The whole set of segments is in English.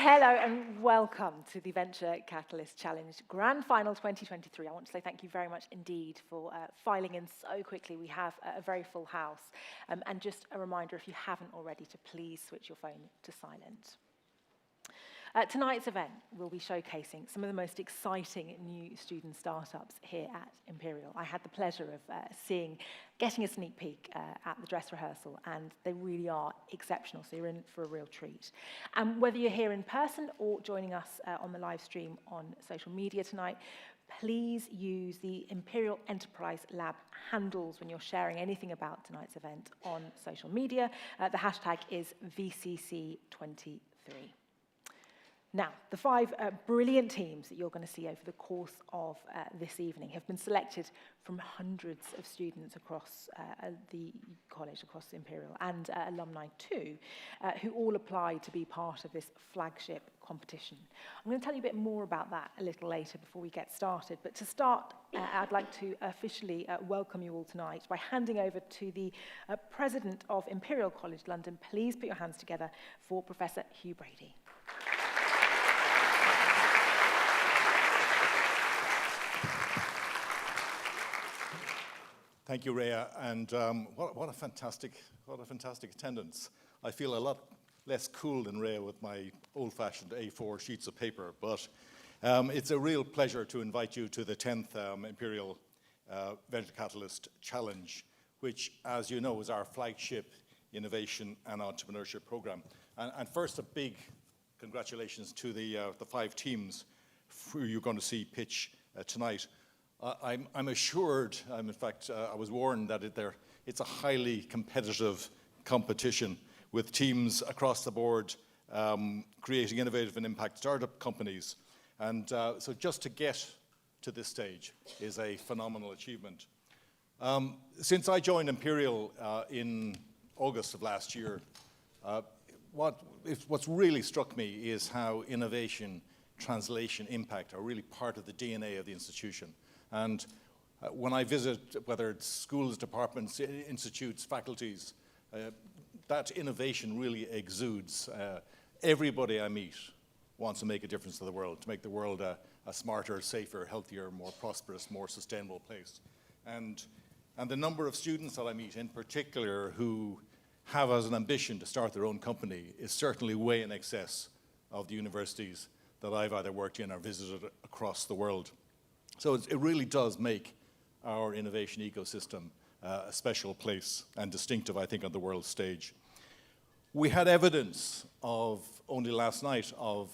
Hello and welcome to the Venture Catalyst Challenge Grand Final 2023. I want to say thank you very much indeed for filing in so quickly. We have a very full house. And just a reminder, if you haven't already, to please switch your phone to silent. Tonight's event will be showcasing some of the most exciting new student startups here at Imperial. I had the pleasure of getting a sneak peek at the dress rehearsal, and they really are exceptional, so you're in for a real treat. And whether you're here in person or joining us on the live stream on social media tonight, please use the Imperial Enterprise Lab handles when you're sharing anything about tonight's event on social media. The hashtag is VCC23. Now, the 5 brilliant teams that you're going to see over the course of this evening have been selected from hundreds of students across the college, across Imperial, and alumni too, who all applied to be part of this flagship competition. I'm going to tell you a bit more about that a little later before we get started, but to start, I'd like to officially welcome you all tonight by handing over to the President of Imperial College London. Please put your hands together for Professor Hugh Brady. Thank you, Rhea, and what a fantastic attendance. I feel a lot less cool than Rhea with my old-fashioned A4 sheets of paper, but it's a real pleasure to invite you to the 10th Imperial Venture Catalyst Challenge, which, as you know, is our flagship innovation and entrepreneurship program. And first, a big congratulations to the 5 teams who you're going to see pitch tonight. I'm assured, in fact, I was warned that it's a highly competitive competition with teams across the board creating innovative and impact startup companies. And so just to get to this stage is a phenomenal achievement. Since I joined Imperial in August of last year, what's really struck me is how innovation, translation, impact are really part of the DNA of the institution. And when I visit, whether it's schools, departments, institutes, faculties, that innovation really exudes. Everybody I meet wants to make a difference to the world, to make the world a smarter, safer, healthier, more prosperous, more sustainable place. And the number of students that I meet in particular who have as an ambition to start their own company is certainly way in excess of the universities that I've either worked in or visited across the world. So it really does make our innovation ecosystem a special place and distinctive, I think, on the world stage. We had evidence of, only last night, of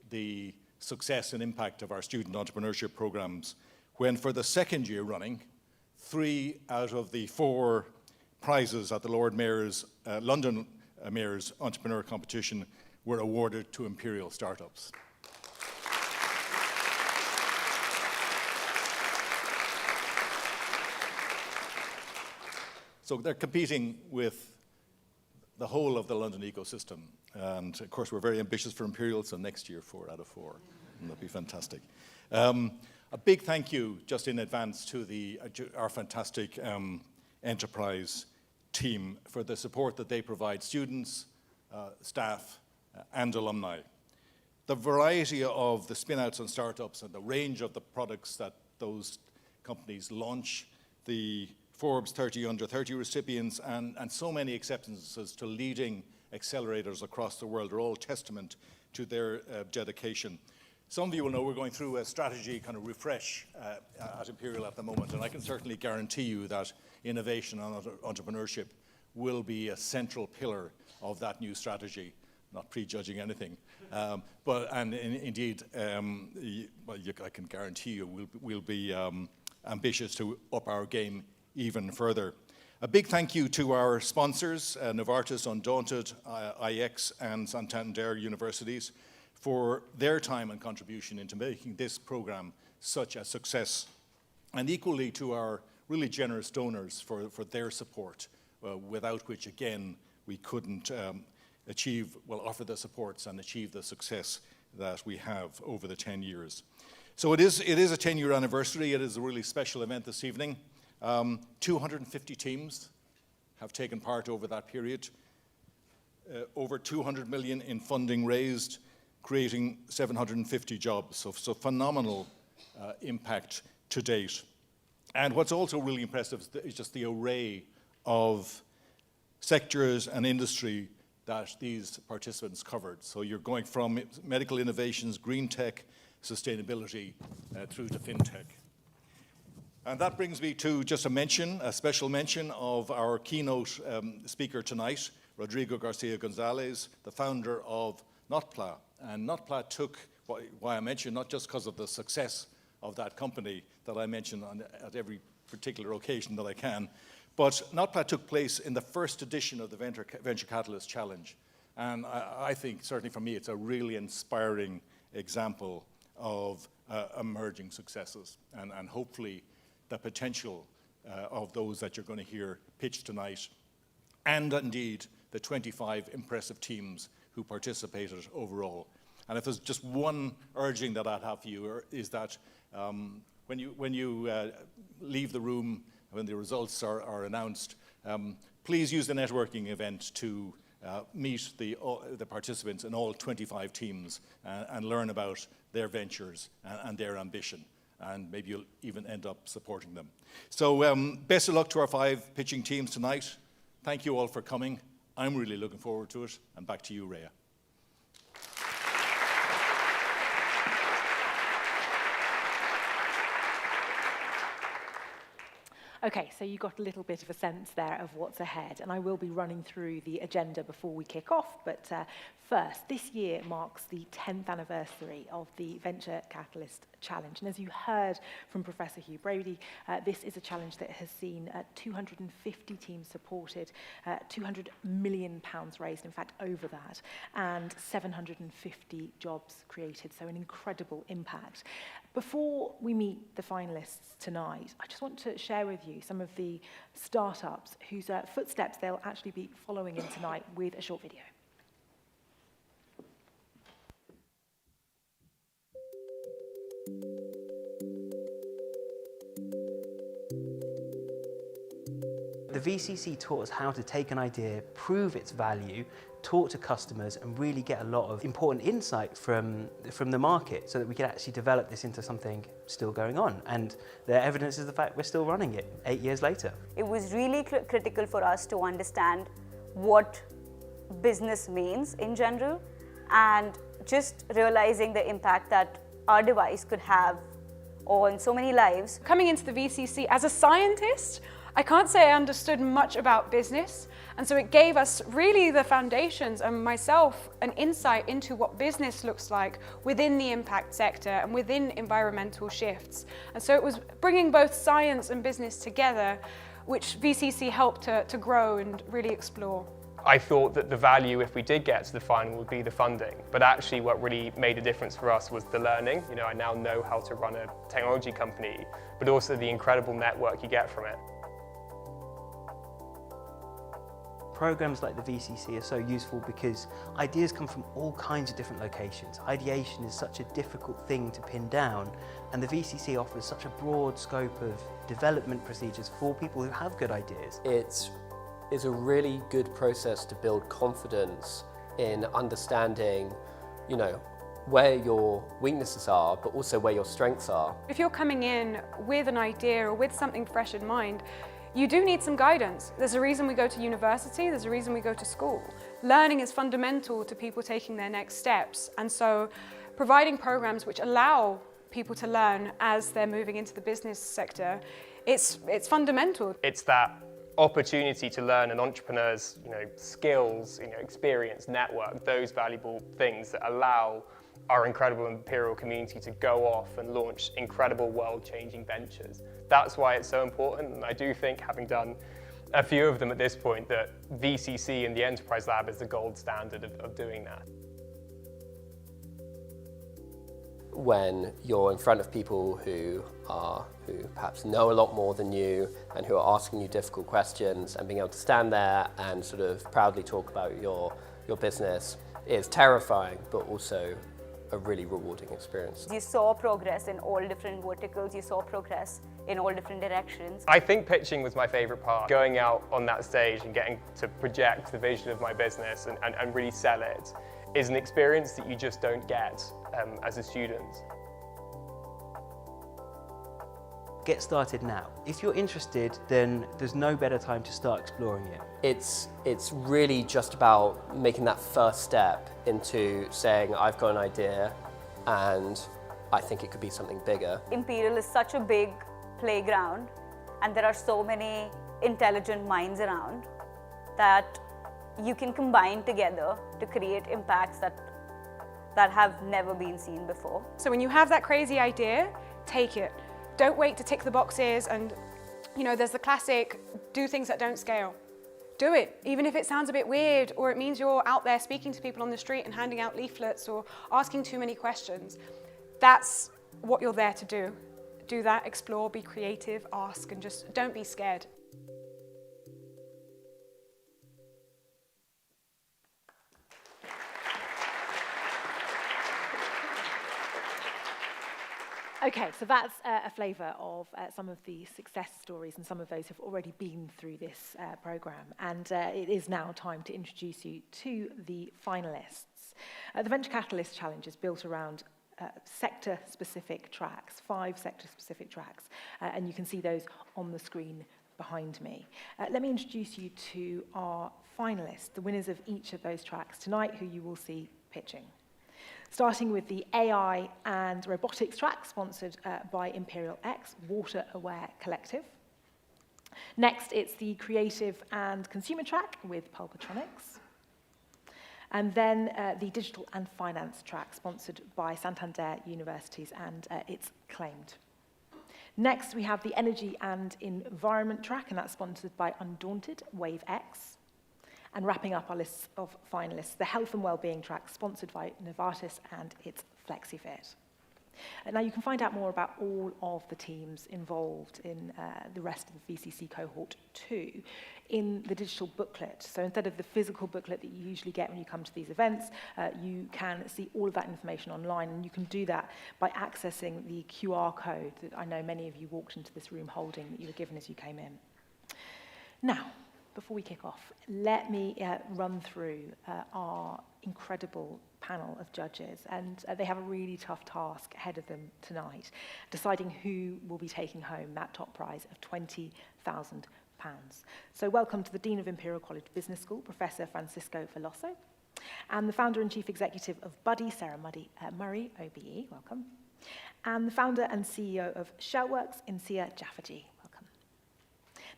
the success and impact of our student entrepreneurship programs when, for the second year running, 3 out of the 4 prizes at the Lord Mayor's, London Mayor's Entrepreneur Competition were awarded to Imperial startups. So they're competing with the whole of the London ecosystem. And of course, we're very ambitious for Imperial, so next year, 4 out of 4. And that'd be fantastic. A big thank you just in advance to our fantastic enterprise team for the support that they provide students, staff, and alumni. The variety of the spin-outs and startups and the range of the products that those companies launch, the Forbes 30 Under 30 recipients, and so many acceptances to leading accelerators across the world are all testament to their dedication. Some of you will know we're going through a strategy kind of refresh at Imperial at the moment, and I can certainly guarantee you that innovation and entrepreneurship will be a central pillar of that new strategy. Not prejudging anything, indeed, I can guarantee you we'll be ambitious to up our game even further. A big thank you to our sponsors, Novartis, Undaunted, IX, and Santander Universities, for their time and contribution into making this program such a success, and equally to our really generous donors for their support, without which, again, we couldn't offer the supports and achieve the success that we have over the 10 years. So it is a 10-year anniversary. It is a really special event this evening. 250 teams have taken part over that period. Over 200 million in funding raised, creating 750 jobs. So phenomenal impact to date. And what's also really impressive is just the array of sectors and industry that these participants covered. So you're going from medical innovations, green tech, sustainability, through to fintech. And that brings me to just a special mention of our keynote speaker tonight, Rodrigo Garcia Gonzalez, the founder of Notpla. And Notpla took, why I mention, not just because of the success of that company that I mention at every particular occasion that I can, but Notpla took place in the first edition of the Venture Catalyst Challenge. And I think, certainly for me, it's a really inspiring example of emerging successes and hopefully the potential of those that you're going to hear pitched tonight, and indeed the 25 impressive teams who participated overall. And if there's just one urging that I'd have for you is that when you leave the room, when the results are announced, please use the networking event to meet the participants in all 25 teams and learn about their ventures and their ambition. And maybe you'll even end up supporting them. So best of luck to our 5 pitching teams tonight. Thank you all for coming. I'm really looking forward to it. And back to you, Rhea. Okay, so you got a little bit of a sense there of what's ahead, and I will be running through the agenda before we kick off, but first, this year marks the 10th anniversary of the Venture Catalyst Challenge, and as you heard from Professor Hugh Brady, this is a challenge that has seen 250 teams supported, £200 million raised, in fact over that, and 750 jobs created, so an incredible impact. Before we meet the finalists tonight, I just want to share with you some of the startups whose footsteps they'll actually be following in tonight with a short video. The VCC taught us how to take an idea, prove its value, talk to customers and really get a lot of important insight from the market so that we could actually develop this into something still going on. And the evidence is the fact we're still running it 8 years later. It was really critical for us to understand what business means in general and just realizing the impact that our device could have on so many lives. Coming into the VCC as a scientist, I can't say I understood much about business, and so it gave us really the foundations and myself an insight into what business looks like within the impact sector and within environmental shifts. And so it was bringing both science and business together, which VCC helped to grow and really explore. I thought that the value, if we did get to the final, would be the funding. But actually what really made a difference for us was the learning. You know, I now know how to run a technology company, but also the incredible network you get from it. Programs like the VCC are so useful because ideas come from all kinds of different locations. Ideation is such a difficult thing to pin down, and the VCC offers such a broad scope of development procedures for people who have good ideas. It's a really good process to build confidence in understanding, you know, where your weaknesses are, but also where your strengths are. If you're coming in with an idea or with something fresh in mind, you do need some guidance. There's a reason we go to university, there's a reason we go to school. Learning is fundamental to people taking their next steps, and so providing programs which allow people to learn as they're moving into the business sector, it's fundamental. It's that opportunity to learn an entrepreneur's, skills, experience, network, those valuable things that allow our incredible Imperial community to go off and launch incredible world-changing ventures. That's why it's so important, and I do think, having done a few of them at this point, that VCC and the Enterprise Lab is the gold standard of doing that. When you're in front of people who perhaps know a lot more than you and who are asking you difficult questions, and being able to stand there and sort of proudly talk about your business is terrifying, but also a really rewarding experience. You saw progress in all different verticals, you saw progress in all different directions. I think pitching was my favorite part. Going out on that stage and getting to project the vision of my business and really sell it is an experience that you just don't get as a student. Get started now. If you're interested, then there's no better time to start exploring it. It's really just about making that first step into saying, I've got an idea and I think it could be something bigger. Imperial is such a big playground, and there are so many intelligent minds around that you can combine together to create impacts that have never been seen before. So when you have that crazy idea, take it. Don't wait to tick the boxes and, there's the classic, do things that don't scale. Do it, even if it sounds a bit weird or it means you're out there speaking to people on the street and handing out leaflets or asking too many questions. That's what you're there to do. Do that, explore, be creative, ask, and just don't be scared. Okay, so that's a flavour of some of the success stories, and some of those have already been through this programme. And it is now time to introduce you to the finalists. The Venture Catalyst Challenge is built around sector-specific tracks, 5 sector-specific tracks, and you can see those on the screen behind me. Let me introduce you to our finalists, the winners of each of those tracks tonight, who you will see pitching. Starting with the AI and Robotics track, sponsored by Imperial X, Water Aware Collective. Next, it's the Creative and Consumer track with Pulpatronics. And then the Digital and Finance track, sponsored by Santander Universities, and it's Claimed. Next, we have the Energy and Environment track, and that's sponsored by Undaunted, Wayvex. And wrapping up our list of finalists, the Health and Wellbeing track, sponsored by Novartis, and it's Flexifit. Now, you can find out more about all of the teams involved in the rest of the VCC cohort 2 in the digital booklet. So instead of the physical booklet that you usually get when you come to these events, you can see all of that information online, and you can do that by accessing the QR code that I know many of you walked into this room holding, that you were given as you came in. Now, before we kick off, let me run through our incredible panel of judges, and they have a really tough task ahead of them tonight, deciding who will be taking home that top prize of £20,000. So welcome to the Dean of Imperial College Business School, Professor Francisco Veloso, and the founder and chief executive of Buddy, Sarah Murray, OBE, welcome, and the founder and CEO of Shellworks, Insia Jafferty.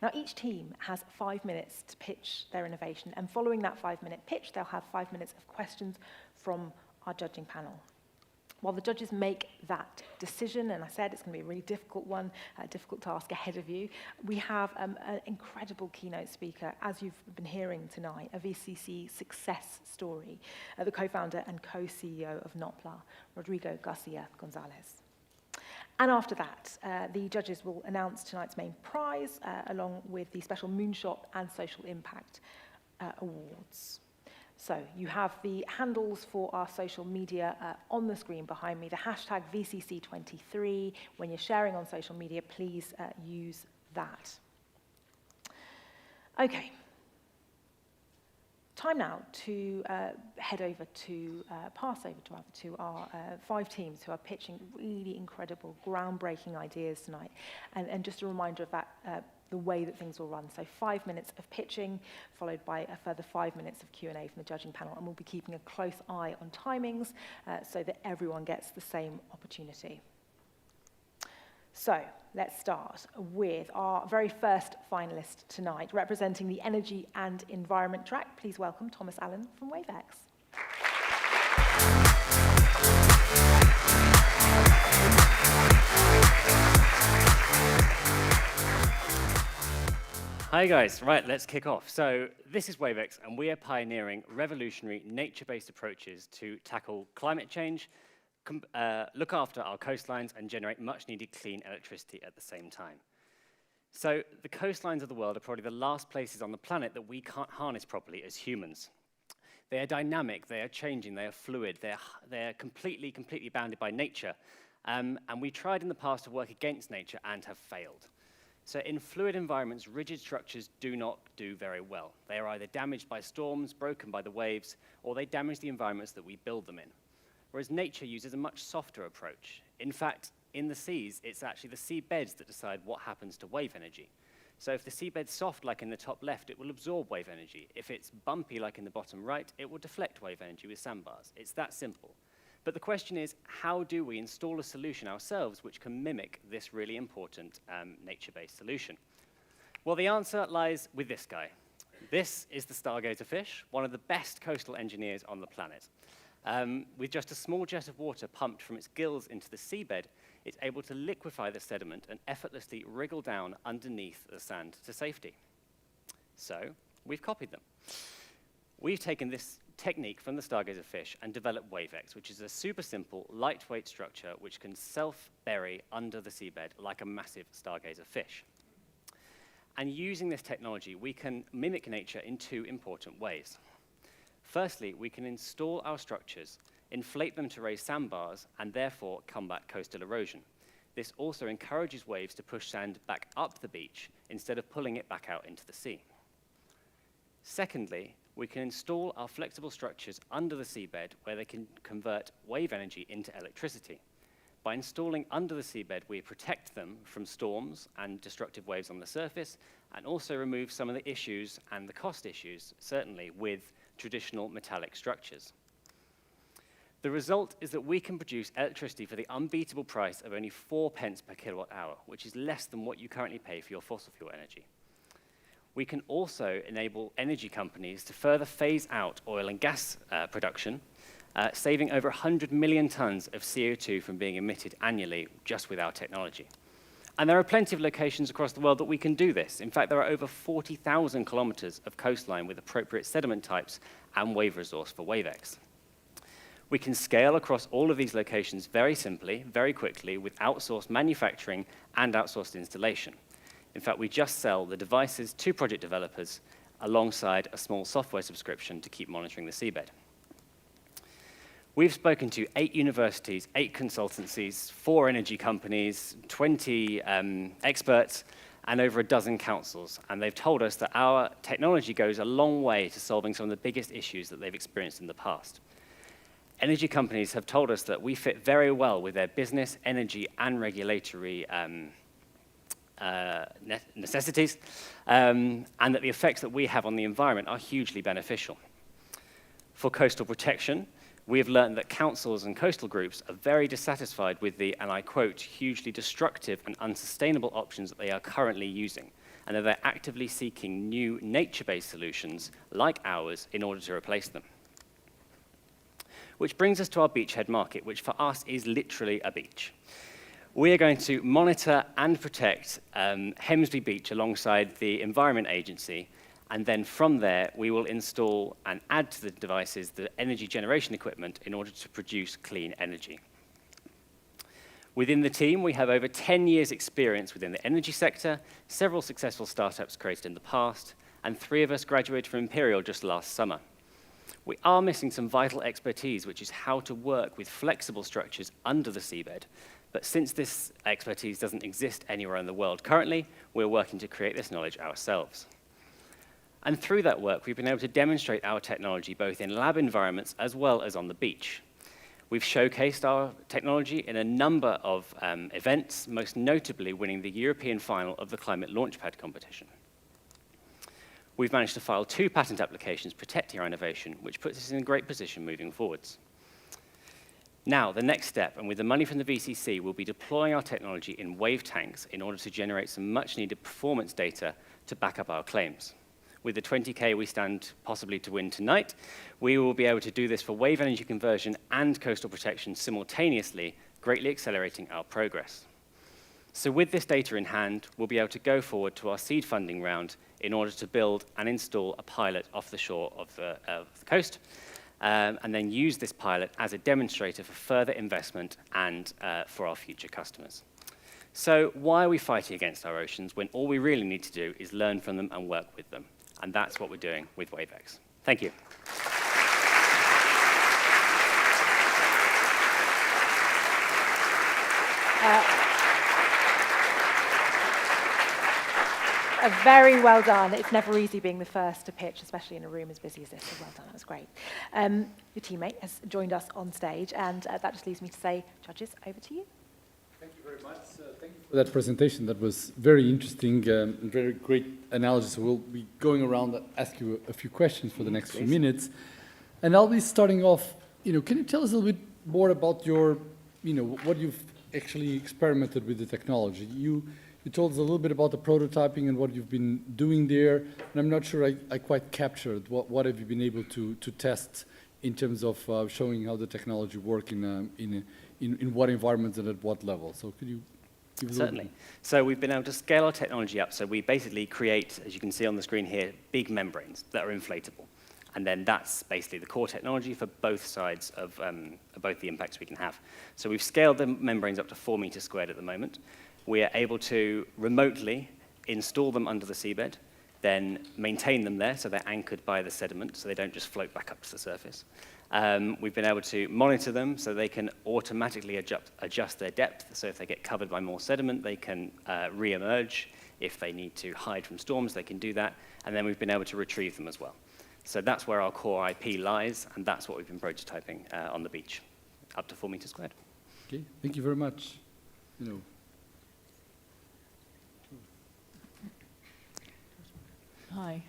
Now, each team has 5 minutes to pitch their innovation, and following that 5-minute pitch, they'll have 5 minutes of questions from our judging panel. While the judges make that decision, and I said it's going to be a really difficult one, a difficult task ahead of you, we have an incredible keynote speaker, as you've been hearing tonight, a VCC success story, the co-founder and co-CEO of Notpla, Rodrigo Garcia Gonzalez. And after that, the judges will announce tonight's main prize, along with the special Moonshot and Social Impact Awards. So you have the handles for our social media on the screen behind me, the hashtag VCC23. When you're sharing on social media, please use that. Okay. Time now to pass over to our 5 teams who are pitching really incredible, groundbreaking ideas tonight. And just a reminder of that, the way that things will run. So 5 minutes of pitching, followed by a further 5 minutes of Q&A from the judging panel. And we'll be keeping a close eye on timings so that everyone gets the same opportunity. So let's start with our very first finalist tonight, representing the Energy and Environment track. Please welcome Thomas Allen from Wayvex. Hi guys, right, let's kick off. So this is Wayvex, and we are pioneering revolutionary nature-based approaches to tackle climate change, look after our coastlines, and generate much-needed clean electricity at the same time. So the coastlines of the world are probably the last places on the planet that we can't harness properly as humans. They are dynamic, they are changing, they are fluid, they're completely bounded by nature. And we tried in the past to work against nature and have failed. So in fluid environments, rigid structures do not do very well. They are either damaged by storms, broken by the waves, or they damage the environments that we build them in. Whereas nature uses a much softer approach. In fact, in the seas, it's actually the seabeds that decide what happens to wave energy. So if the seabed's soft, like in the top left, it will absorb wave energy. If it's bumpy, like in the bottom right, it will deflect wave energy with sandbars. It's that simple. But the question is, how do we install a solution ourselves which can mimic this really important nature-based solution? Well, the answer lies with this guy. This is the stargazer fish, one of the best coastal engineers on the planet. With just a small jet of water pumped from its gills into the seabed, it's able to liquefy the sediment and effortlessly wriggle down underneath the sand to safety. So we've copied them. We've taken this technique from the stargazer fish and developed Wayvex, which is a super simple, lightweight structure which can self-bury under the seabed like a massive stargazer fish. And using this technology, we can mimic nature in two important ways. Firstly, we can install our structures, inflate them to raise sandbars, and therefore combat coastal erosion. This also encourages waves to push sand back up the beach instead of pulling it back out into the sea. Secondly, we can install our flexible structures under the seabed where they can convert wave energy into electricity. By installing under the seabed, we protect them from storms and destructive waves on the surface, and also remove some of the issues and the cost issues, certainly, with traditional metallic structures. The result is that we can produce electricity for the unbeatable price of only 4 pence per kilowatt hour, which is less than what you currently pay for your fossil fuel energy. We can also enable energy companies to further phase out oil and gas production, saving over 100 million tons of CO2 from being emitted annually just with our technology. And there are plenty of locations across the world that we can do this. In fact, there are over 40,000 kilometers of coastline with appropriate sediment types and wave resource for Wayvex. We can scale across all of these locations very simply, very quickly, with outsourced manufacturing and outsourced installation. In fact, we just sell the devices to project developers alongside a small software subscription to keep monitoring the seabed. We've spoken to 8 universities, 8 consultancies, 4 energy companies, 20 experts, and over a dozen councils. And they've told us that our technology goes a long way to solving some of the biggest issues that they've experienced in the past. Energy companies have told us that we fit very well with their business, energy, and regulatory necessities, and that the effects that we have on the environment are hugely beneficial. For coastal protection, we have learned that councils and coastal groups are very dissatisfied with the, and I quote, hugely destructive and unsustainable options that they are currently using, and that they're actively seeking new nature-based solutions like ours in order to replace them. Which brings us to our beachhead market, which for us is literally a beach. We are going to monitor and protect Hemsley Beach alongside the Environment Agency, and then from there, we will install and add to the devices the energy generation equipment in order to produce clean energy. Within the team, we have over 10 years' experience within the energy sector, several successful startups created in the past, and 3 of us graduated from Imperial just last summer. We are missing some vital expertise, which is how to work with flexible structures under the seabed. But since this expertise doesn't exist anywhere in the world currently, we're working to create this knowledge ourselves. And through that work, we've been able to demonstrate our technology both in lab environments as well as on the beach. We've showcased our technology in a number of events, most notably winning the European final of the Climate Launchpad competition. We've managed to file 2 patent applications protecting our innovation, which puts us in a great position moving forwards. Now, the next step, and with the money from the VCC, we'll be deploying our technology in wave tanks in order to generate some much-needed performance data to back up our claims. With the 20K we stand possibly to win tonight, we will be able to do this for wave energy conversion and coastal protection simultaneously, greatly accelerating our progress. So with this data in hand, we'll be able to go forward to our seed funding round in order to build and install a pilot off the shore of the coast, and then use this pilot as a demonstrator for further investment and for our future customers. So why are we fighting against our oceans when all we really need to do is learn from them and work with them? And that's what we're doing with Wayvex. Thank you. Very well done. It's never easy being the first to pitch, especially in a room as busy as this. So well done, that was great. Your teammate has joined us on stage, and that just leaves me to say, judges, over to you. Thank you very much. Thank you for that presentation. That was very interesting and very great analysis. We'll be going around and ask you a few questions for the next few minutes. And I'll be starting off, can you tell us a little bit more about your, what you've actually experimented with the technology? You told us a little bit about the prototyping and what you've been doing there, and I'm not sure I quite captured what have you been able to test in terms of showing how the technology works in what environments and at what level. So could you give us Certainly. So we've been able to scale our technology up. So we basically create, as you can see on the screen here, big membranes that are inflatable. And then that's basically the core technology for both sides of both the impacts we can have. So we've scaled the membranes up to 4 meters squared at the moment. We are able to remotely install them under the seabed, then maintain them there so they're anchored by the sediment so they don't just float back up to the surface. We've been able to monitor them so they can automatically adjust their depth. So if they get covered by more sediment, they can re-emerge. If they need to hide from storms, they can do that. And then we've been able to retrieve them as well. So that's where our core IP lies, and that's what we've been prototyping on the beach, up to 4 meters squared. Okay, thank you very much. Hi.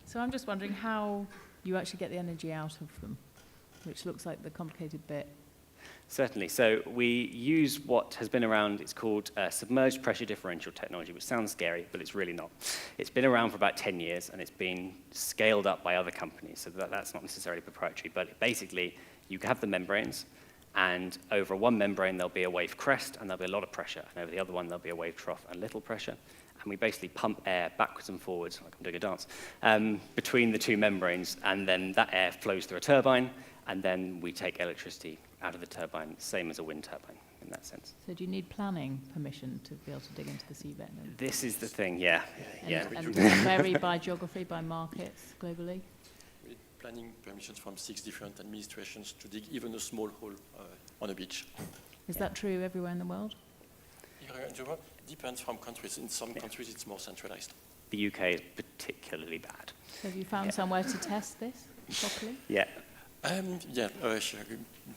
So I'm just wondering how you actually get the energy out of them, which looks like the complicated bit. Certainly. So we use what has been around, it's called submerged pressure differential technology, which sounds scary, but it's really not. It's been around for about 10 years, and it's been scaled up by other companies, so that's not necessarily proprietary. But basically, you have the membranes, and over one membrane, there'll be a wave crest, and there'll be a lot of pressure. And over the other one, there'll be a wave trough and little pressure. And we basically pump air backwards and forwards, like I'm doing a dance, between the two membranes, and then that air flows through a turbine, and then we take electricity out of the turbine, same as a wind turbine in that sense. So do you need planning permission to be able to dig into the seabed? This is the thing, yeah. And vary by geography, by markets, globally? We need planning permissions from 6 different administrations to dig even a small hole on a beach. Is that true everywhere in the world? Depends from countries. In some countries, it's more centralized. The UK is particularly bad. So have you found somewhere to test this properly? A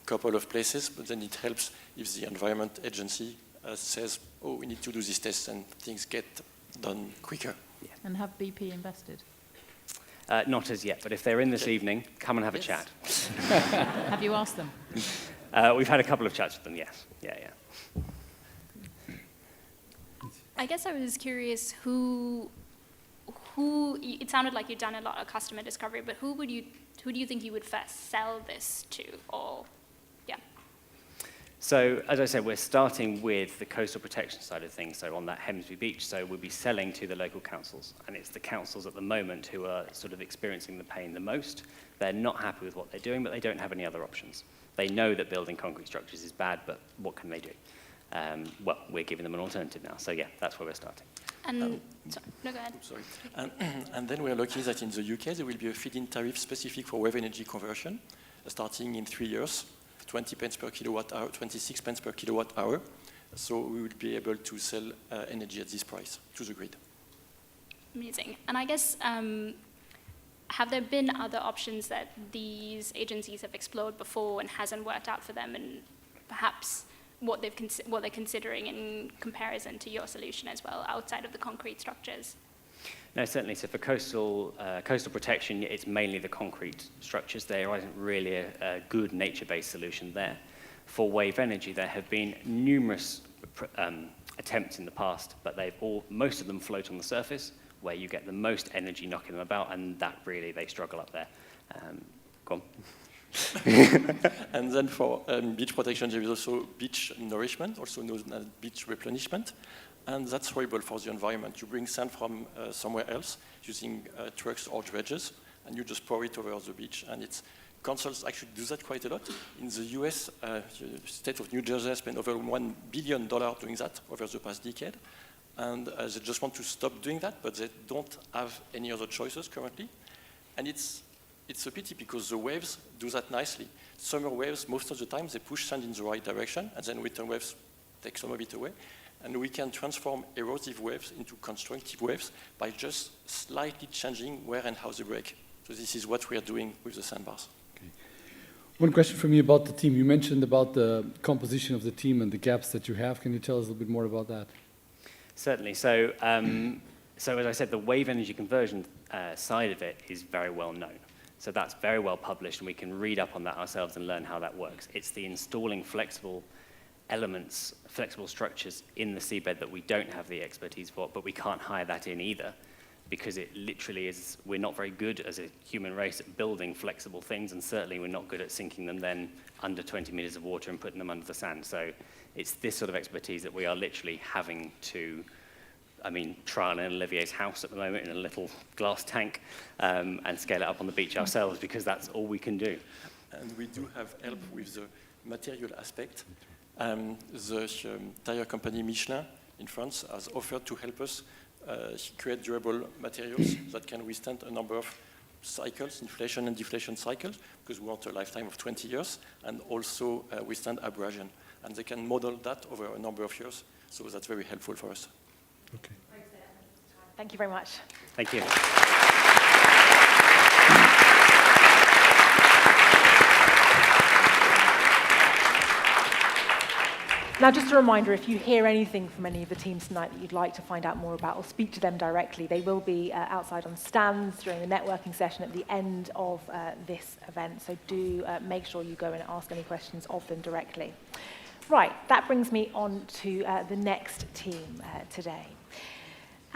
couple of places, but then it helps if the Environment Agency says, oh, we need to do these tests, and things get done quicker. Yeah. And have BP invested? Not as yet, but if they're in this evening, come and have a chat. Have you asked them? We've had a couple of chats with them, yes. Yeah. I guess I was curious who it sounded like you'd done a lot of customer discovery, but who do you think you would first sell this to, or, yeah? So, as I said, we're starting with the coastal protection side of things, so on that Hemsby Beach, so we'll be selling to the local councils, and it's the councils at the moment who are sort of experiencing the pain the most. They're not happy with what they're doing, but they don't have any other options. They know that building concrete structures is bad, but what can they do? Well, we're giving them an alternative now, so yeah, that's where we're starting. And, no, go ahead. Sorry. And then we're lucky that in the UK there will be a feed-in tariff specific for wave energy conversion, starting in 3 years, 20 pence per kilowatt hour, 26 pence per kilowatt hour. So we will be able to sell energy at this price to the grid. Amazing. And I guess, have there been other options that these agencies have explored before and hasn't worked out for them, and perhaps what they're considering in comparison to your solution as well, outside of the concrete structures? No, certainly. So for coastal protection, it's mainly the concrete structures. There isn't really a good nature-based solution there. For wave energy, there have been numerous attempts in the past, but most of them float on the surface, where you get the most energy knocking them about, and that really, they struggle up there. Go on. And then for beach protection, there is also beach nourishment, also known as beach replenishment. And that's horrible for the environment. You bring sand from somewhere else using trucks or dredges, and you just pour it over the beach. And councils actually do that quite a lot. In the US, the state of New Jersey has spent over $1 billion doing that over the past decade. And they just want to stop doing that, but they don't have any other choices currently. And it's a pity because the waves do that nicely. Summer waves, most of the time, they push sand in the right direction, and then winter waves take some of it away. And we can transform erosive waves into constructive waves by just slightly changing where and how they break. So this is what we are doing with the sandbars. Okay. One question for me about the team. You mentioned about the composition of the team and the gaps that you have. Can you tell us a little bit more about that? Certainly. So, so as I said, the wave energy conversion side of it is very well known. So that's very well published, and we can read up on that ourselves and learn how that works. It's the installing flexible elements, flexible structures in the seabed that we don't have the expertise for, but we can't hire that in either, because it literally is, we're not very good as a human race at building flexible things, and certainly we're not good at sinking them then under 20 meters of water and putting them under the sand. So it's this sort of expertise that we are literally having to, I mean, trial in Olivier's house at the moment in a little glass tank and scale it up on the beach ourselves, because that's all we can do. And we do have help with the material aspect. The tire company Michelin in France has offered to help us create durable materials that can withstand a number of cycles, inflation and deflation cycles, because we want a lifetime of 20 years, and also withstand abrasion. And they can model that over a number of years, so that's very helpful for us. Okay. Thank you very much. Thank you. Now, just a reminder, if you hear anything from any of the teams tonight that you'd like to find out more about or speak to them directly, they will be outside on stands during the networking session at the end of this event. So do make sure you go and ask any questions of them directly. Right, that brings me on to the next team today.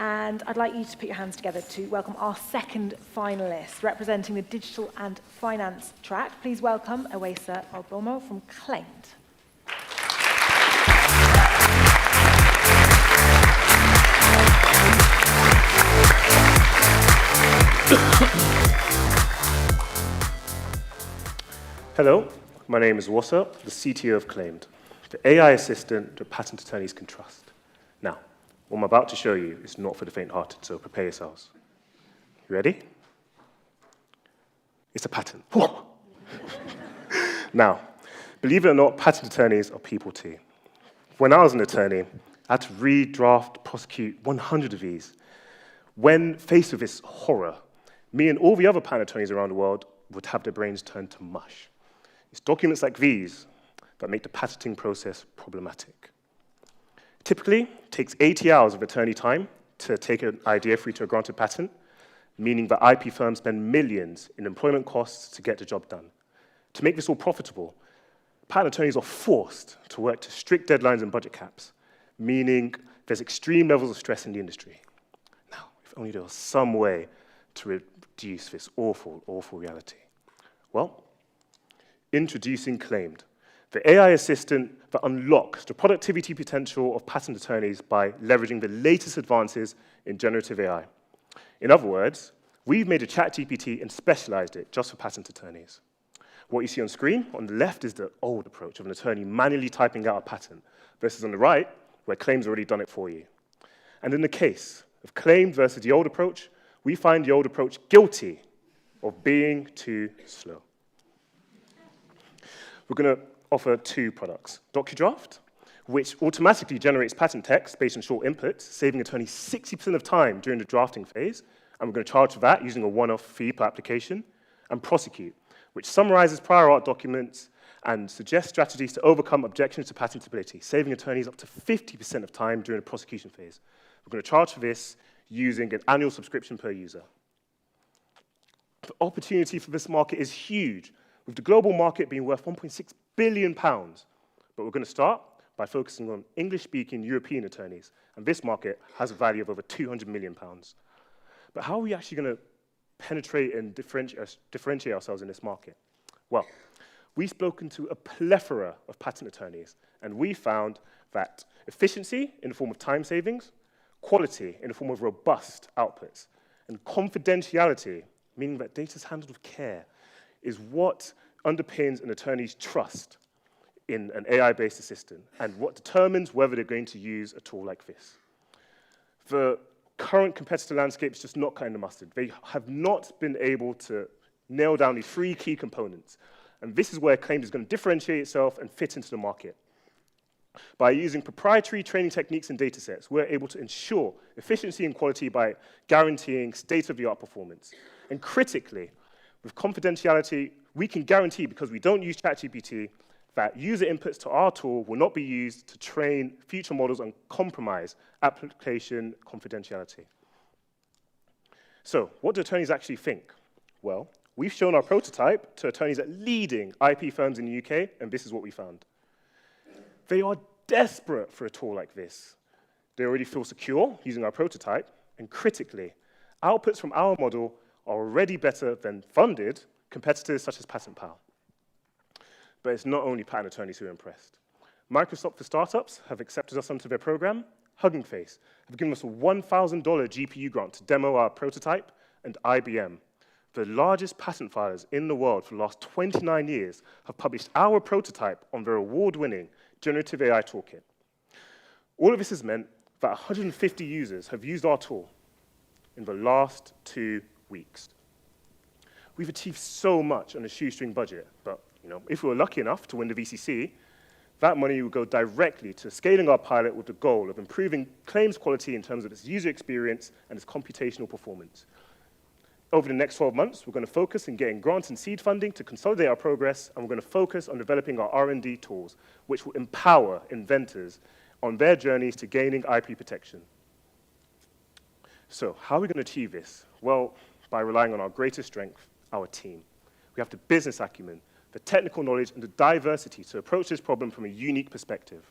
And I'd like you to put your hands together to welcome our second finalist, representing the digital and finance track. Please welcome Awesa Albomo from Claimed. Hello, my name is Awesa, the CTO of Claimed, the AI assistant that patent attorneys can trust. Now, what I'm about to show you is not for the faint-hearted, so prepare yourselves. You ready? It's a patent. Now, believe it or not, patent attorneys are people too. When I was an attorney, I had to read, draft, prosecute 100 of these. When faced with this horror, me and all the other patent attorneys around the world would have their brains turned to mush. It's documents like these that make the patenting process problematic. Typically, it takes 80 hours of attorney time to take an idea through to a granted patent, meaning that IP firms spend millions in employment costs to get the job done. To make this all profitable, patent attorneys are forced to work to strict deadlines and budget caps, meaning there's extreme levels of stress in the industry. Now, if only there was some way to reduce this awful, awful reality. Well, introducing Claimed, the AI assistant that unlocks the productivity potential of patent attorneys by leveraging the latest advances in generative AI. In other words, we've made a ChatGPT and specialized it just for patent attorneys. What you see on screen, on the left, is the old approach of an attorney manually typing out a patent, versus on the right, where Claimed's already done it for you. And in the case of Claimed versus the old approach, we find the old approach guilty of being too slow. We're going to offer two products. DocuDraft, which automatically generates patent text based on short inputs, saving attorneys 60% of time during the drafting phase, and we're going to charge for that using a one-off fee per application. And Prosecute, which summarizes prior art documents and suggests strategies to overcome objections to patentability, saving attorneys up to 50% of time during the prosecution phase. We're going to charge for this using an annual subscription per user. The opportunity for this market is huge, with the global market being worth £1.6 billion. But we're going to start by focusing on English-speaking European attorneys, and this market has a value of over £200 million. But how are we actually going to penetrate and differentiate ourselves in this market? Well, we've spoken to a plethora of patent attorneys, and we found that efficiency in the form of time savings, quality in the form of robust outputs, and confidentiality, meaning that data is handled with care, is what underpins an attorney's trust in an AI-based assistant and what determines whether they're going to use a tool like this. The current competitor landscape is just not cutting the mustard. They have not been able to nail down these three key components. And this is where Claimed is going to differentiate itself and fit into the market. By using proprietary training techniques and datasets, we're able to ensure efficiency and quality by guaranteeing state-of-the-art performance. And critically, with confidentiality, we can guarantee, because we don't use ChatGPT, that user inputs to our tool will not be used to train future models and compromise application confidentiality. So, what do attorneys actually think? Well, we've shown our prototype to attorneys at leading IP firms in the UK, and this is what we found. They are desperate for a tool like this. They already feel secure using our prototype, and critically, outputs from our model are already better than funded competitors such as Patent Pal. But it's not only patent attorneys who are impressed. Microsoft for Startups have accepted us onto their program. Hugging Face have given us a $1,000 GPU grant to demo our prototype, and IBM, the largest patent filers in the world for the last 29 years, have published our prototype on their award-winning generative AI toolkit. All of this has meant that 150 users have used our tool in the last 2 weeks. We've achieved so much on a shoestring budget, but if we were lucky enough to win the VCC, that money would go directly to scaling our pilot with the goal of improving claims quality in terms of its user experience and its computational performance. Over the next 12 months, we're going to focus on getting grants and seed funding to consolidate our progress, and we're going to focus on developing our R&D tools, which will empower inventors on their journeys to gaining IP protection. So, how are we going to achieve this? Well, by relying on our greatest strength, our team. We have the business acumen, the technical knowledge, and the diversity to approach this problem from a unique perspective.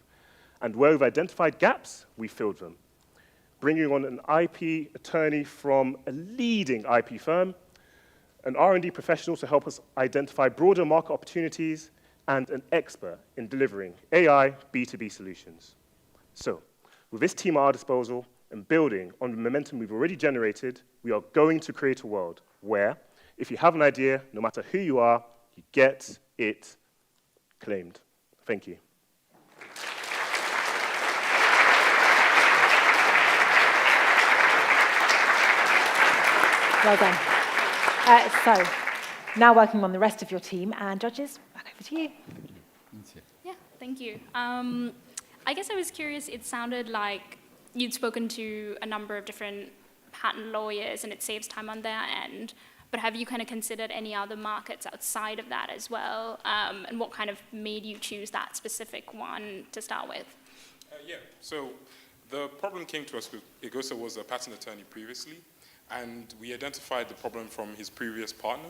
And where we've identified gaps, we filled them. Bringing on an IP attorney from a leading IP firm, an R&D professional to help us identify broader market opportunities, and an expert in delivering AI B2B solutions. So, with this team at our disposal and building on the momentum we've already generated, we are going to create a world where, if you have an idea, no matter who you are, you get it claimed. Thank you. Well done. So, now working on the rest of your team, and judges, back over to you. Yeah, thank you. I guess I was curious, it sounded like you'd spoken to a number of different patent lawyers and it saves time on their end, but have you kind of considered any other markets outside of that as well? And what kind of made you choose that specific one to start with? Yeah, so the problem came to us with Igosa was a patent attorney previously, and we identified the problem from his previous partner,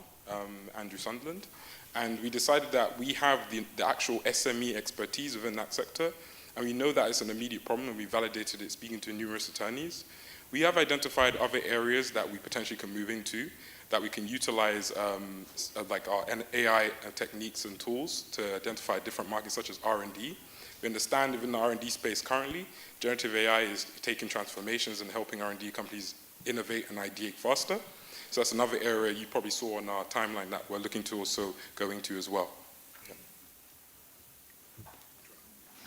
Andrew Sunderland, and we decided that we have the actual SME expertise within that sector, and we know that it's an immediate problem, and we validated it speaking to numerous attorneys. We have identified other areas that we potentially can move into, that we can utilize like our AI techniques and tools to identify different markets such as R&D. We understand within the R&D space currently, generative AI is taking transformations and helping R&D companies innovate and ideate faster. So that's another area you probably saw on our timeline that we're looking to also go into as well.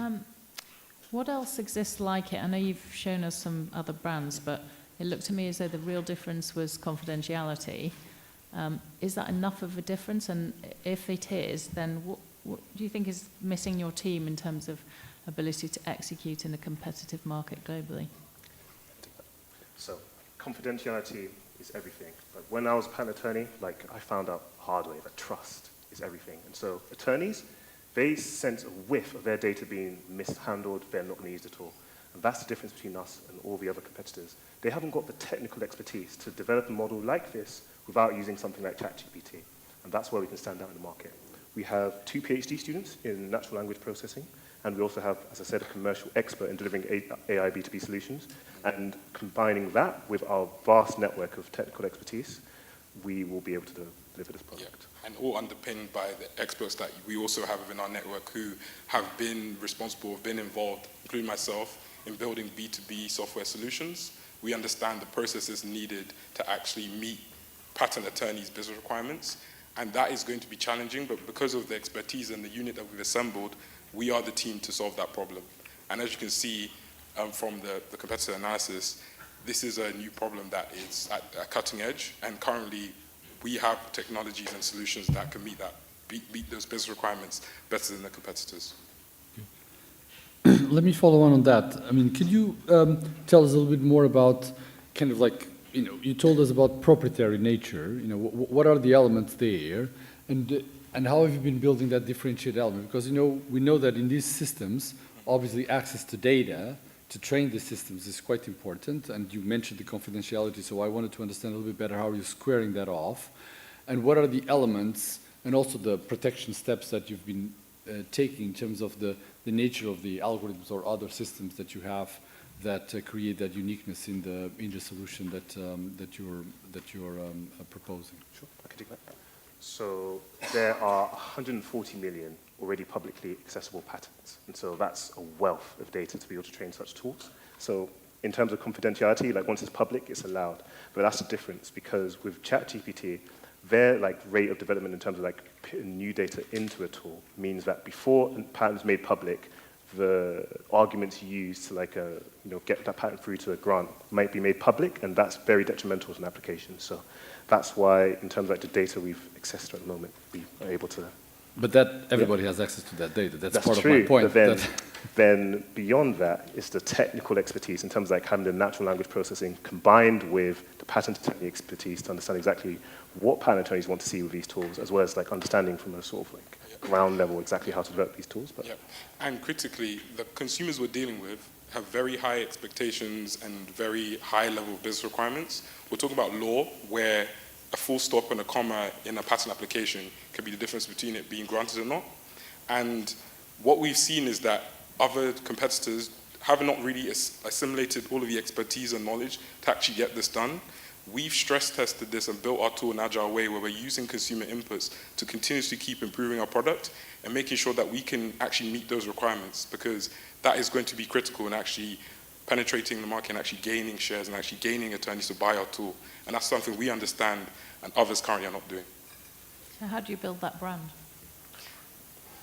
Yeah. What else exists like it? I know you've shown us some other brands, but it looked to me as though the real difference was confidentiality. Is that enough of a difference? And if it is, then what do you think is missing your team in terms of ability to execute in a competitive market globally? So, confidentiality is everything. But when I was a patent attorney, I found out hard way that trust is everything. And so, attorneys, they sense a whiff of their data being mishandled, they're not going to use it at all. And that's the difference between us and all the other competitors. They haven't got the technical expertise to develop a model like this without using something like ChatGPT. And that's where we can stand out in the market. We have 2 PhD students in natural language processing, and we also have, as I said, a commercial expert in delivering AI B2B solutions. And combining that with our vast network of technical expertise, we will be able to deliver this product. Yeah. And all underpinned by the experts that we also have within our network who have been responsible, have been involved, including myself, in building B2B software solutions. We understand the processes needed to actually meet patent attorneys' business requirements. And that is going to be challenging, but because of the expertise and the unit that we've assembled, we are the team to solve that problem. And as you can see from the competitor analysis, this is a new problem that is at a cutting edge, and currently we have technologies and solutions that can meet those business requirements better than the competitors. Let me follow on that. I mean, could you tell us a little bit more about kind of like, you told us about proprietary nature, what are the elements there, and how have you been building that differentiated element? Because, we know that in these systems, obviously access to data to train the systems is quite important, and you mentioned the confidentiality, so I wanted to understand a little bit better how you're squaring that off, and what are the elements, and also the protection steps that you've been taking in terms of the nature of the algorithms or other systems that you have that create that uniqueness in the solution that you're proposing. Sure, I can take that. So there are 140 million already publicly accessible patents, and so that's a wealth of data to be able to train such tools. So in terms of confidentiality, like once it's public, it's allowed, but that's the difference because with ChatGPT, their rate of development in terms of putting new data into a tool means that before a patent is made public, the arguments used to get that patent through to a grant might be made public, and that's very detrimental to an application. So that's why, in terms of the data we've accessed at the moment, we are able to. But that everybody has access to that data. That's part true, of my point. But then beyond that is the technical expertise in terms of having the natural language processing combined with the patent attorney expertise to understand exactly what patent attorneys want to see with these tools, as well as understanding from a sort of ground level exactly how to develop these tools. But. Yeah. And critically, the consumers we're dealing with have very high expectations and very high level of business requirements. We're talking about law where a full stop and a comma in a patent application can be the difference between it being granted or not. And what we've seen is that other competitors have not really assimilated all of the expertise and knowledge to actually get this done. We've stress tested this and built our tool in an agile way where we're using consumer inputs to continuously keep improving our product and making sure that we can actually meet those requirements, because that is going to be critical in actually penetrating the market and actually gaining shares and actually gaining attorneys to buy our tool. And that's something we understand and others currently are not doing. So how do you build that brand?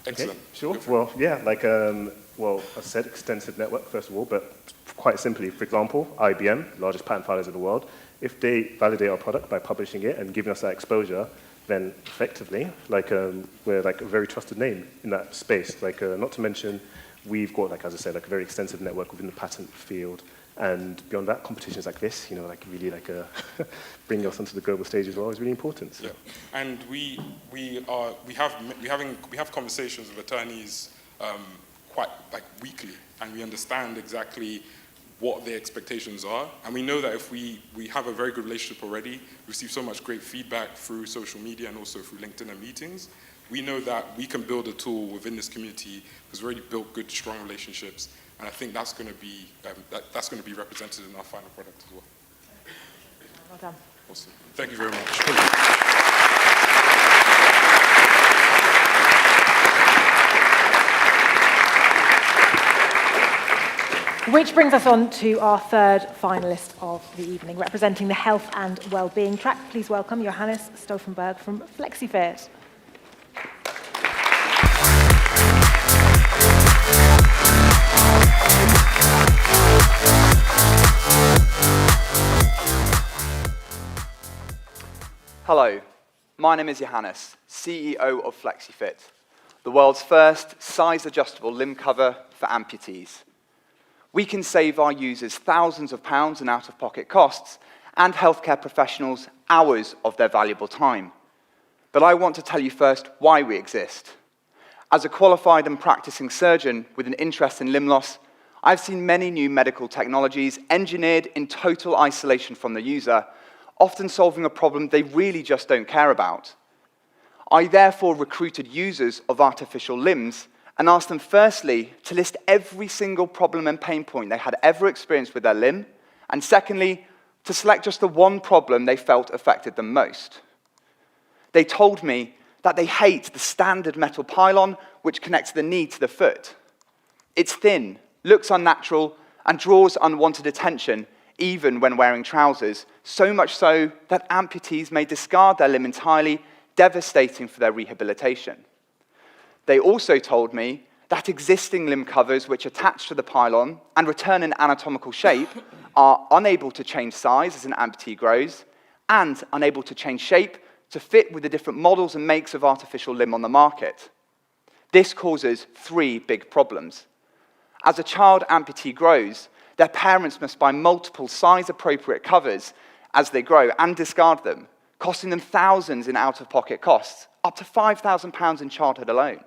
Excellent. Okay, sure. Well, yeah, I said extensive network, first of all, but quite simply, for example, IBM, largest patent filers in the world, if they validate our product by publishing it and giving us that exposure, then effectively, we're a very trusted name in that space. Not to mention, we've got, as I said, a very extensive network within the patent field. And beyond that, competitions like this, really bring us onto the global stage as well is really important. So. Yeah, and we have conversations with attorneys quite weekly, and we understand exactly what their expectations are. And we know that if we have a very good relationship already, receive so much great feedback through social media and also through LinkedIn and meetings, we know that we can build a tool within this community because we've already built good, strong relationships. And I think that's going to be represented in our final product as well. Well done. Awesome. Thank you very much. Which brings us on to our third finalist of the evening, representing the health and well-being track. Please welcome Johannes Stauffenberg from Flexifit. Hello, my name is Johannes, CEO of Flexifit, the world's first size-adjustable limb cover for amputees. We can save our users thousands of pounds in out-of-pocket costs and healthcare professionals hours of their valuable time. But I want to tell you first why we exist. As a qualified and practicing surgeon with an interest in limb loss, I've seen many new medical technologies engineered in total isolation from the user, often solving a problem they really just don't care about. I therefore recruited users of artificial limbs and asked them firstly to list every single problem and pain point they had ever experienced with their limb, and secondly, to select just the one problem they felt affected them most. They told me that they hate the standard metal pylon which connects the knee to the foot. It's thin, looks unnatural, and draws unwanted attention even when wearing trousers, so much so that amputees may discard their limb entirely, devastating for their rehabilitation. They also told me that existing limb covers which attach to the pylon and return an anatomical shape are unable to change size as an amputee grows and unable to change shape to fit with the different models and makes of artificial limb on the market. This causes three big problems. As a child amputee grows, their parents must buy multiple size-appropriate covers as they grow and discard them, costing them thousands in out-of-pocket costs, up to £5,000 in childhood alone.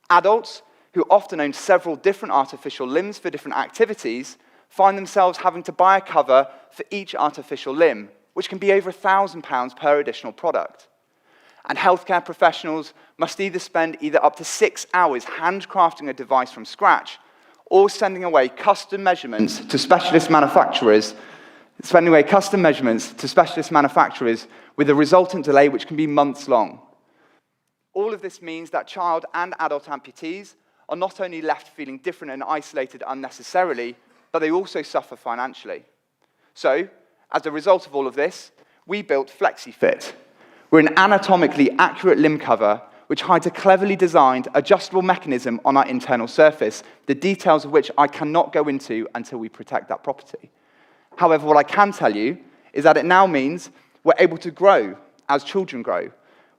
Adults, who often own several different artificial limbs for different activities, find themselves having to buy a cover for each artificial limb, which can be over £1,000 per additional product. And healthcare professionals must either spend up to 6 hours handcrafting a device from scratch or sending away custom measurements to specialist manufacturers, with a resultant delay which can be months long. All of this means that child and adult amputees are not only left feeling different and isolated unnecessarily, but they also suffer financially. So, as a result of all of this, we built Flexifit. We're an anatomically accurate limb cover which hides a cleverly designed adjustable mechanism on our internal surface, the details of which I cannot go into until we protect that property. However, what I can tell you is that it now means we're able to grow as children grow.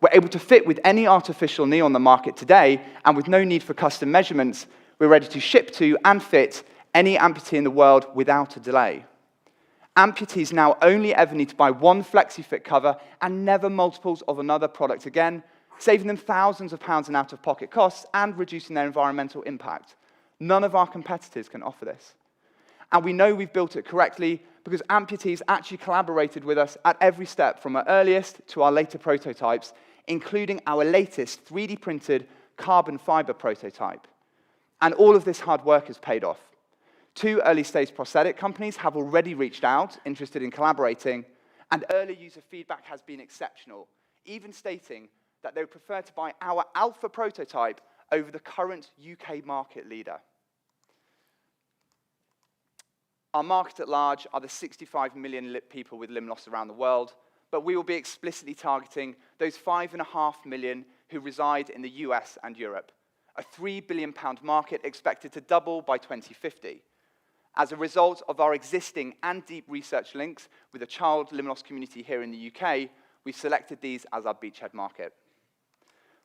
We're able to fit with any artificial knee on the market today, and with no need for custom measurements, we're ready to ship to and fit any amputee in the world without a delay. Amputees now only ever need to buy one Flexifit cover and never multiples of another product again, saving them thousands of pounds in out-of-pocket costs and reducing their environmental impact. None of our competitors can offer this. And we know we've built it correctly because amputees actually collaborated with us at every step, from our earliest to our later prototypes, including our latest 3D printed carbon fiber prototype. And all of this hard work has paid off. 2 early-stage prosthetic companies have already reached out, interested in collaborating, and early user feedback has been exceptional, even stating that they would prefer to buy our alpha prototype over the current UK market leader. Our market at large are the 65 million people with limb loss around the world, but we will be explicitly targeting those 5.5 million who reside in the US and Europe, a £3 billion market expected to double by 2050. As a result of our existing and deep research links with the child limb loss community here in the UK, we've selected these as our beachhead market.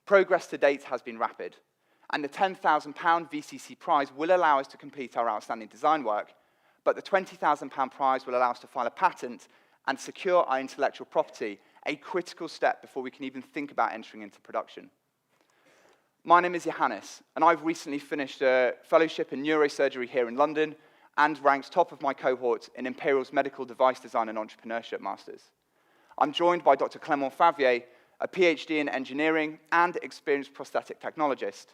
Progress to date has been rapid, and the £10,000 VCC prize will allow us to complete our outstanding design work, but the £20,000 prize will allow us to file a patent and secure our intellectual property, a critical step before we can even think about entering into production. My name is Johannes, and I've recently finished a fellowship in neurosurgery here in London and ranked top of my cohort in Imperial's Medical Device Design and Entrepreneurship Masters. I'm joined by Dr. Clément Favier, a PhD in engineering and experienced prosthetic technologist,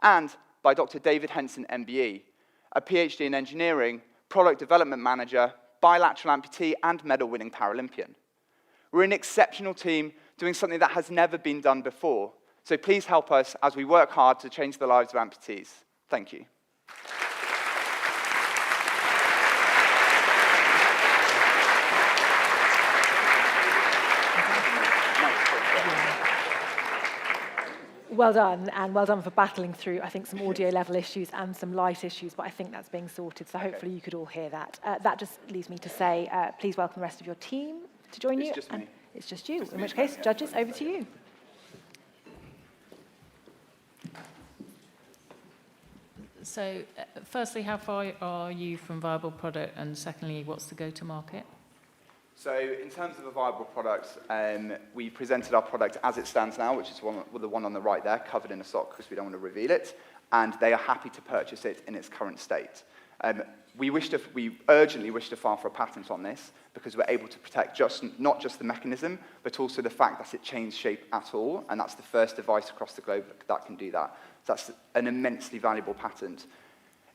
and by Dr. David Henson, MBE, a PhD in engineering, product development manager, bilateral amputee, and medal-winning Paralympian. We're an exceptional team doing something that has never been done before, so please help us as we work hard to change the lives of amputees. Thank you. Well done, and well done for battling through, I think, some audio level issues and some light issues, but I think that's being sorted, so hopefully you could all hear that. That just leaves me to say, please welcome the rest of your team to join you. It's just me. It's just you, in which case, judges, over to you. So, firstly, how far are you from viable product, and secondly, what's the go-to-market? So in terms of a viable product, we presented our product as it stands now, which is the one on the right there, covered in a sock because we don't want to reveal it, and they are happy to purchase it in its current state. We urgently wish to file for a patent on this because we're able to protect not just the mechanism, but also the fact that it changed shape at all, and that's the first device across the globe that can do that. So that's an immensely valuable patent.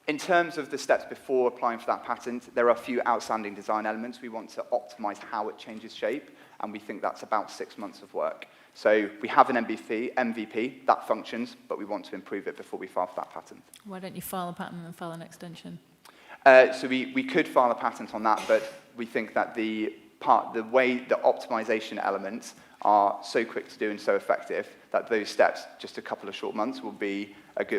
In terms of the steps before applying for that patent, there are a few outstanding design elements. We want to optimize how it changes shape, and we think that's about 6 months of work. So we have an MVP that functions, but we want to improve it before we file for that patent. Why don't you file a patent and file an extension? So we could file a patent on that, but we think that the way the optimization elements are so quick to do and so effective that those steps, just a couple of short months, will be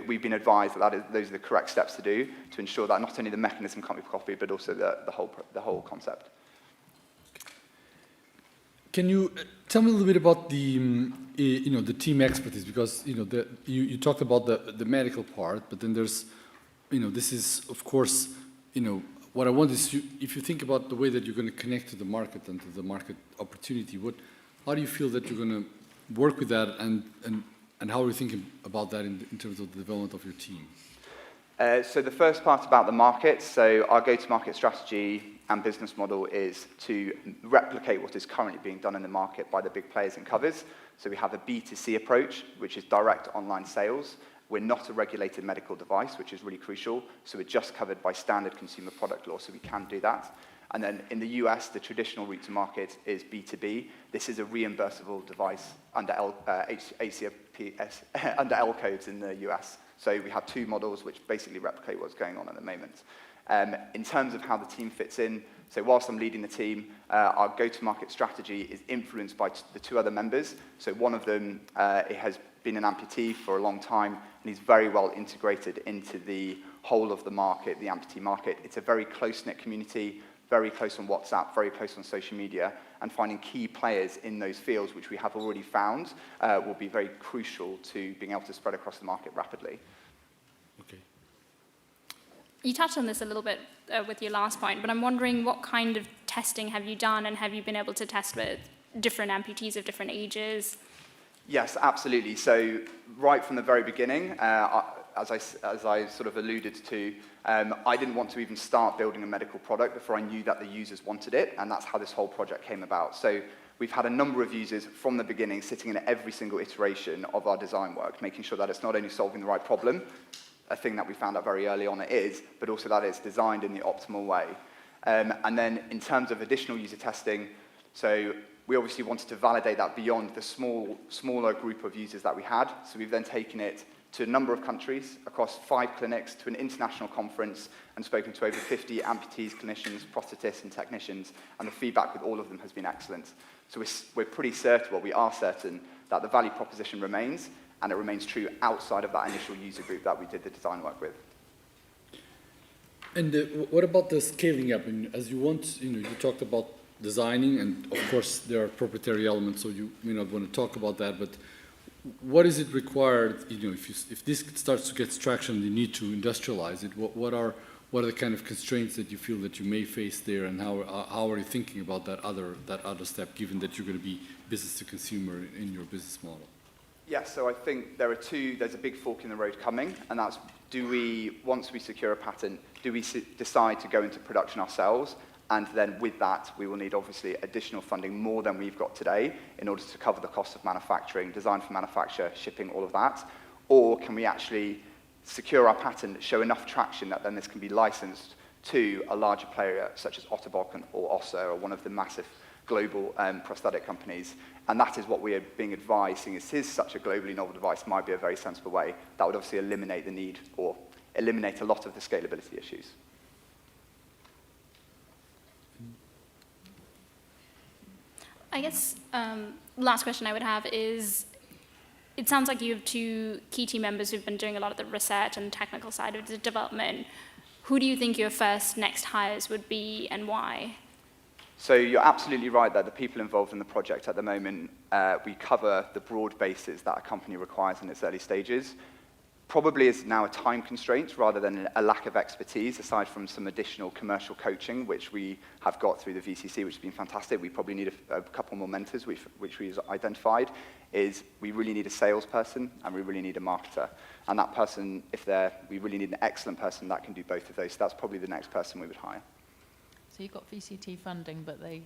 we've been advised that those are the correct steps to do to ensure that not only the mechanism can't be copied, but also the whole concept. Can you tell me a little bit about the team expertise? Because you talked about the medical part, but then there's this is, of course, what I want is if you think about the way that you're going to connect to the market and to the market opportunity, how do you feel that you're going to work with that, and how are you thinking about that in terms of the development of your team? So the first part about the market, so our go-to-market strategy and business model is to replicate what is currently being done in the market by the big players in covers. So we have a B2C approach, which is direct online sales. We're not a regulated medical device, which is really crucial. So we're just covered by standard consumer product law, so we can do that. And then in the US, the traditional route to market is B2B. This is a reimbursable device under HCFPS, under L codes in the US. So we have two models which basically replicate what's going on at the moment. In terms of how the team fits in, so whilst I'm leading the team, our go-to-market strategy is influenced by the two other members. So one of them has been an amputee for a long time, and he's very well integrated into the whole of the market, the amputee market. It's a very close-knit community, very close on WhatsApp, very close on social media, and finding key players in those fields, which we have already found, will be very crucial to being able to spread across the market rapidly. Okay. You touched on this a little bit with your last point, but I'm wondering what kind of testing have you done, and have you been able to test with different amputees of different ages? Yes, absolutely. So right from the very beginning, as I sort of alluded to, I didn't want to even start building a medical product before I knew that the users wanted it, and that's how this whole project came about. So we've had a number of users from the beginning sitting in every single iteration of our design work, making sure that it's not only solving the right problem, a thing that we found out very early on it is, but also that it's designed in the optimal way. And then in terms of additional user testing, so we obviously wanted to validate that beyond the smaller group of users that we had. So we've then taken it to a number of countries, across 5 clinics, to an international conference, and spoken to over 50 amputees, clinicians, prosthetists, and technicians, and the feedback with all of them has been excellent. So we're pretty certain, well, we are certain, that the value proposition remains, and it remains true outside of that initial user group that we did the design work with. And what about the scaling up? And as you talked about designing, and of course there are proprietary elements, so you may not want to talk about that, but what is it required, if this starts to get traction, you need to industrialize it, what are the kind of constraints that you feel that you may face there, and how are you thinking about that other step, given that you're going to be business to consumer in your business model? Yes, so I think there's a big fork in the road coming, and that's, once we secure a patent, do we decide to go into production ourselves? And then with that, we will need obviously additional funding, more than we've got today, in order to cover the cost of manufacturing, design for manufacture, shipping, all of that. Or can we actually secure our patent, show enough traction that then this can be licensed to a larger player such as Otterbock or Ossa, or one of the massive global prosthetic companies. And that is what we are being advised, seeing as it is such a globally novel device, might be a very sensible way. That would obviously eliminate the need, or eliminate a lot of the scalability issues. I guess last question I would have is, it sounds like you have 2 key team members who've been doing a lot of the research and technical side of the development. Who do you think your next hires would be, and why? So you're absolutely right that the people involved in the project at the moment, we cover the broad bases that a company requires in its early stages. Probably is now a time constraint rather than a lack of expertise, aside from some additional commercial coaching, which we have got through the VCC, which has been fantastic. We probably need a couple more mentors, which we've identified, is we really need a salesperson and we really need a marketer. And that person, we really need an excellent person that can do both of those. So that's probably the next person we would hire. So you've got VCT funding, but they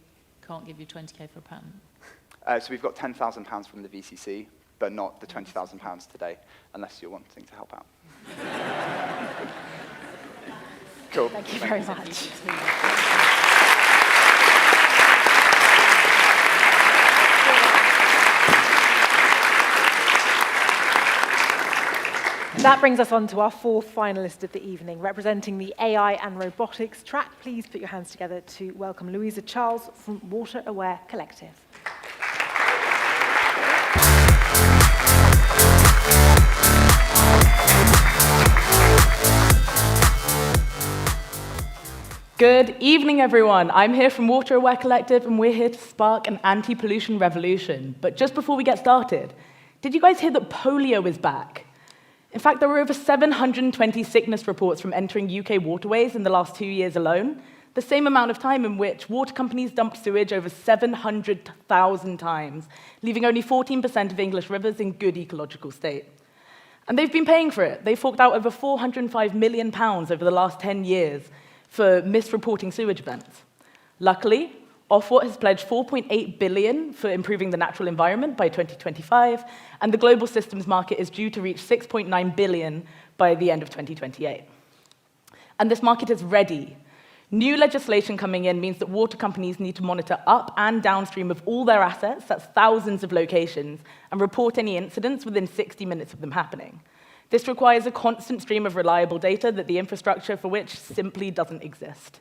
can't give you 20k for a patent? So we've got £10,000 from the VCC, but not the £20,000 today, unless you're wanting to help out. Cool. Thank you very much. That brings us on to our 4th finalist of the evening, representing the AI and robotics track. Please put your hands together to welcome Louisa Charles from Water Aware Collective. Good evening, everyone. I'm here from Water Aware Collective, and we're here to spark an anti-pollution revolution. But just before we get started, did you guys hear that polio is back? In fact, there were over 720 sickness reports from entering UK waterways in the last 2 years alone, the same amount of time in which water companies dumped sewage over 700,000 times, leaving only 14% of English rivers in good ecological state. And they've been paying for it. They've forked out over £405 million over the last 10 years for misreporting sewage events. Luckily, Ofwat has pledged $4.8 billion for improving the natural environment by 2025, and the global systems market is due to reach $6.9 billion by the end of 2028. And this market is ready. New legislation coming in means that water companies need to monitor up and downstream of all their assets, that's thousands of locations, and report any incidents within 60 minutes of them happening. This requires a constant stream of reliable data that the infrastructure for which simply doesn't exist.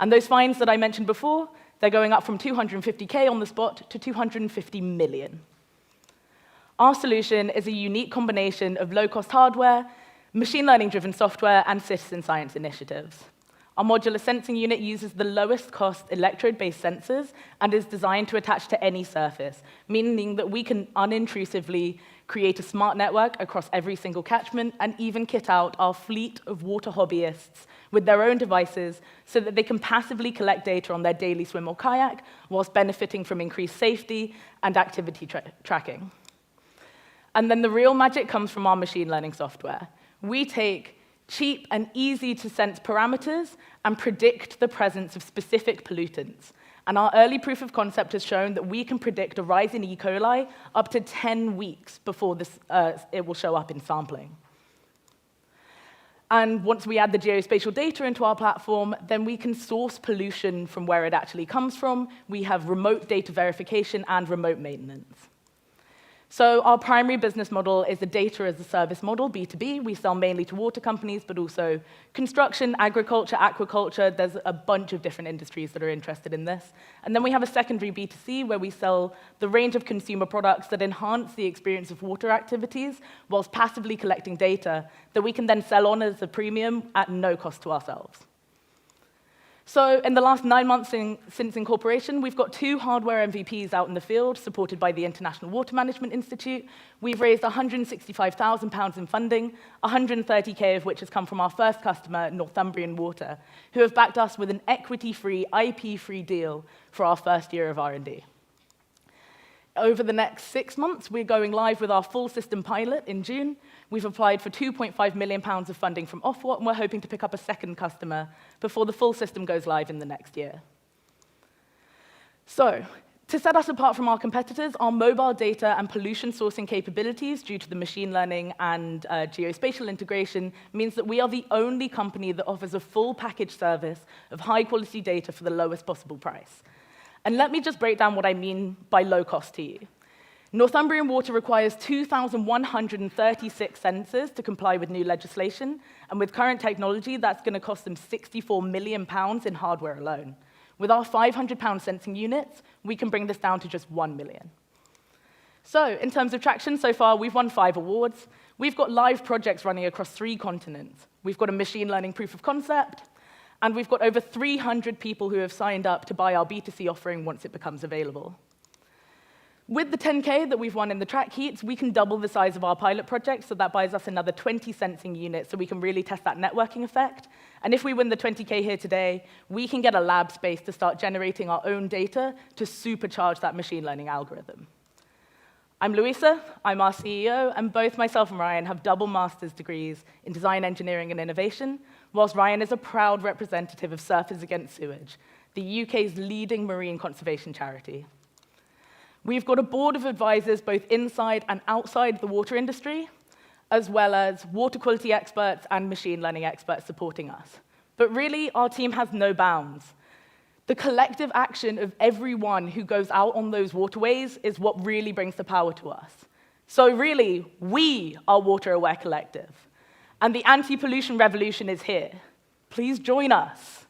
And those fines that I mentioned before, they're going up from 250K on the spot to 250 million. Our solution is a unique combination of low-cost hardware, machine learning-driven software, and citizen science initiatives. Our modular sensing unit uses the lowest cost electrode-based sensors and is designed to attach to any surface, meaning that we can unintrusively create a smart network across every single catchment and even kit out our fleet of water hobbyists with their own devices so that they can passively collect data on their daily swim or kayak whilst benefiting from increased safety and activity tracking. And then the real magic comes from our machine learning software. We take cheap and easy to sense parameters and predict the presence of specific pollutants. And our early proof of concept has shown that we can predict a rise in E. coli up to 10 weeks before it will show up in sampling. And once we add the geospatial data into our platform, then we can source pollution from where it actually comes from. We have remote data verification and remote maintenance. So our primary business model is a data-as-a-service model, B2B. We sell mainly to water companies, but also construction, agriculture, aquaculture. There's a bunch of different industries that are interested in this. And then we have a secondary B2C, where we sell the range of consumer products that enhance the experience of water activities whilst passively collecting data that we can then sell on as a premium at no cost to ourselves. So in the last 9 months since incorporation, we've got 2 hardware MVPs out in the field, supported by the International Water Management Institute. We've raised £165,000 in funding, 130K of which has come from our first customer, Northumbrian Water, who have backed us with an equity-free, IP-free deal for our first year of R&D. Over the next 6 months, we're going live with our full system pilot in June. We've applied for £2.5 million of funding from Ofwat, and we're hoping to pick up a second customer before the full system goes live in the next year. So, to set us apart from our competitors, our mobile data and pollution sourcing capabilities, due to the machine learning and geospatial integration, means that we are the only company that offers a full package service of high-quality data for the lowest possible price. And let me just break down what I mean by low cost to you. Northumbrian Water requires 2,136 sensors to comply with new legislation, and with current technology, that's going to cost them £64 million in hardware alone. With our £500 sensing units, we can bring this down to just £1 million. So, in terms of traction, so far, we've won 5 awards. We've got live projects running across 3 continents. We've got a machine learning proof of concept, and we've got over 300 people who have signed up to buy our B2C offering once it becomes available. With the 10K that we've won in the track heats, we can double the size of our pilot project, so that buys us another 20 sensing units so we can really test that networking effect. And if we win the 20K here today, we can get a lab space to start generating our own data to supercharge that machine learning algorithm. I'm Louisa, I'm our CEO, and both myself and Ryan have double master's degrees in design engineering and innovation, whilst Ryan is a proud representative of Surfers Against Sewage, the UK's leading marine conservation charity. We've got a board of advisors both inside and outside the water industry, as well as water quality experts and machine learning experts supporting us. But really, our team has no bounds. The collective action of everyone who goes out on those waterways is what really brings the power to us. So really, we are Water Aware Collective, and the anti-pollution revolution is here. Please join us.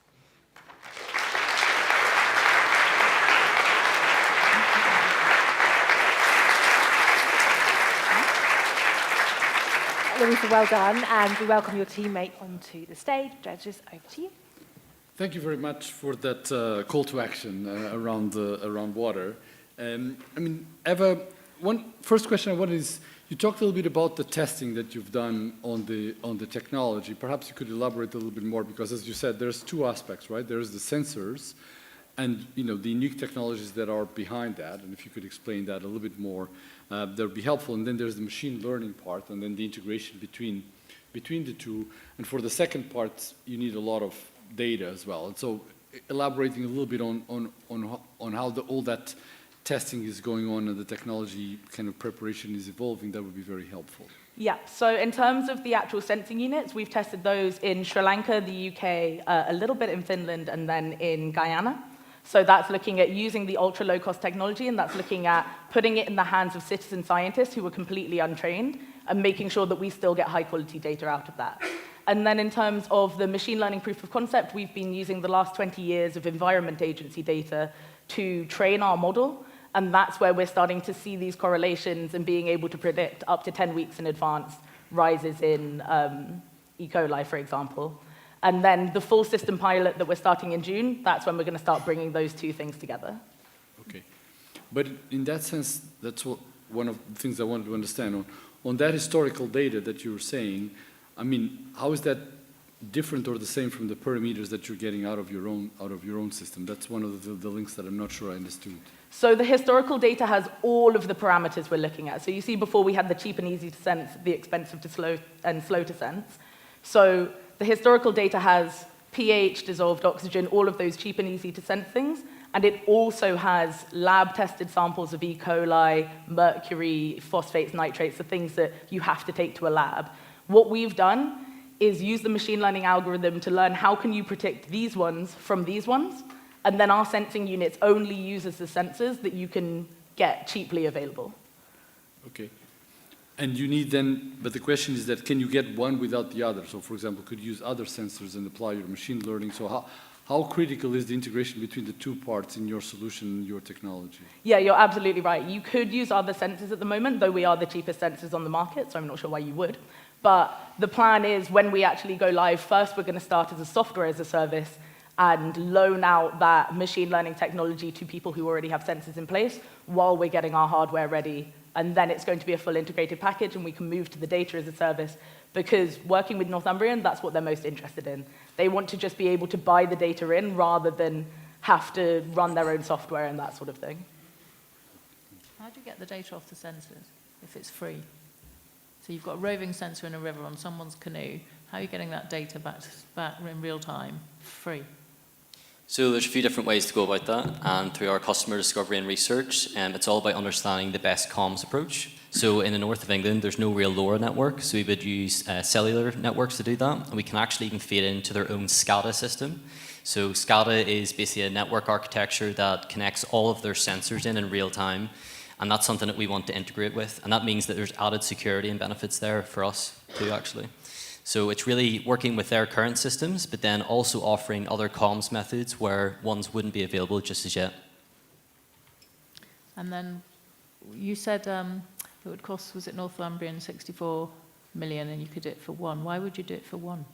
Louisa, well done, and we welcome your teammate onto the stage. Judges, over to you. Thank you very much for that call to action around water. I mean, Eva, one first question I wanted is, You talked a little bit about the testing that you've done on the technology. Perhaps you could elaborate a little bit more, because as you said, there's two aspects, right? There's the sensors and the unique technologies that are behind that. And if you could explain that a little bit more, that would be helpful. And then there's the machine learning part, and then the integration between the two. And for the second part, you need a lot of data as well. And so elaborating a little bit on how all that testing is going on and the technology kind of preparation is evolving, that would be very helpful. Yeah, so in terms of the actual sensing units, we've tested those in Sri Lanka, the UK, a little bit in Finland, and then in Guyana. So that's looking at using the ultra low-cost technology, and that's looking at putting it in the hands of citizen scientists who are completely untrained and making sure that we still get high-quality data out of that. And then in terms of the machine learning proof of concept, we've been using the last 20 years of Environment Agency data to train our model. And that's where we're starting to see these correlations and being able to predict up to 10 weeks in advance rises in E. coli, for example. And then the full system pilot that we're starting in June, that's when we're going to start bringing those two things together. Okay. But in that sense, that's one of the things I wanted to understand. On that historical data that you were saying, I mean, how is that different or the same from the parameters that you're getting out of your own system? That's one of the links that I'm not sure I understood. So the historical data has all of the parameters we're looking at. So you see before we had the cheap and easy to sense, the expensive to slow, and slow to sense. So the historical data has pH, dissolved oxygen, all of those cheap and easy to sense things. And it also has lab-tested samples of E. coli, mercury, phosphates, nitrates, the things that you have to take to a lab. What we've done is use the machine learning algorithm to learn how can you predict these ones from these ones. And then our sensing units only uses the sensors that you can get cheaply available. Okay. And you need then, but the question is that can you get one without the other? So for example, could you use other sensors and apply your machine learning? So how critical is the integration between the two parts in your solution and your technology? Yeah, you're absolutely right. You could use other sensors at the moment, though we are the cheapest sensors on the market, so I'm not sure why you would. But the plan is when we actually go live, first we're going to start as a software as a service and loan out that machine learning technology to people who already have sensors in place while we're getting our hardware ready. And then it's going to be a full integrated package, and we can move to the data as a service, because working with Northumbrian, that's what they're most interested in. They want to just be able to buy the data in rather than have to run their own software and that sort of thing. How do you get the data off the sensors if it's free? So you've got a roving sensor in a river on someone's canoe. How are you getting that data back in real time, free? So there's a few different ways to go about that, and through our customer discovery and research, it's all about understanding the best comms approach. So in the north of England, there's no real LoRa network, so we would use cellular networks to do that, and we can actually even feed into their own SCADA system. So SCADA is basically a network architecture that connects all of their sensors in real time, and that's something that we want to integrate with, and that means that there's added security and benefits there for us too, actually. So it's really working with their current systems, but then also offering other comms methods where ones wouldn't be available just as yet. And then you said it would cost, was it Northumbrian, 64 million, and you could do it for one. Why would you do it for one?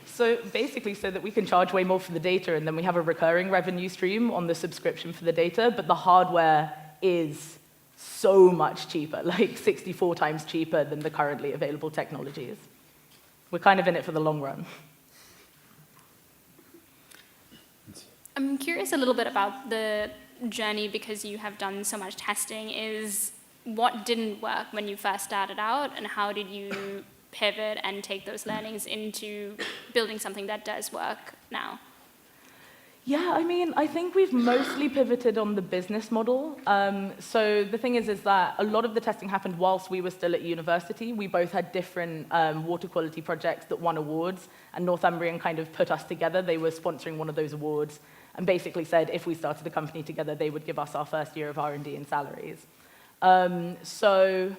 So basically so that we can charge way more for the data, and then we have a recurring revenue stream on the subscription for the data, but the hardware is so much cheaper, like 64 times cheaper than the currently available technologies. We're kind of in it for the long run. I'm curious a little bit about the journey, because you have done so much testing. Is what didn't work when you first started out, and how did you pivot and take those learnings into building something that does work now? Yeah, I mean, I think we've mostly pivoted on the business model. So the thing is that a lot of the testing happened whilst we were still at university. We both had different water quality projects that won awards, and Northumbrian kind of put us together. They were sponsoring one of those awards and basically said if we started a company together, they would give us our first year of R&D and salaries. So,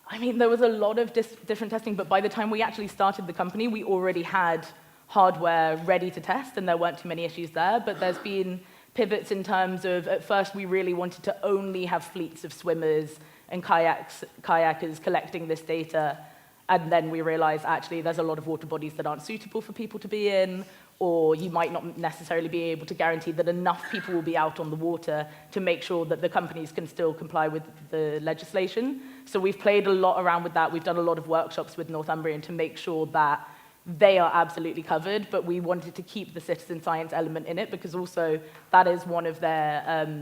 I mean, there was a lot of different testing, but by the time we actually started the company, we already had hardware ready to test, and there weren't too many issues there. But there's been pivots in terms of, at first, we really wanted to only have fleets of swimmers and kayakers collecting this data. And then we realized, actually, there's a lot of water bodies that aren't suitable for people to be in. or you might not necessarily be able to guarantee that enough people will be out on the water to make sure that the companies can still comply with the legislation. So we've played a lot around with that. We've done a lot of workshops with Northumbrian to make sure that they are absolutely covered, but we wanted to keep the citizen science element in it because also that is one of their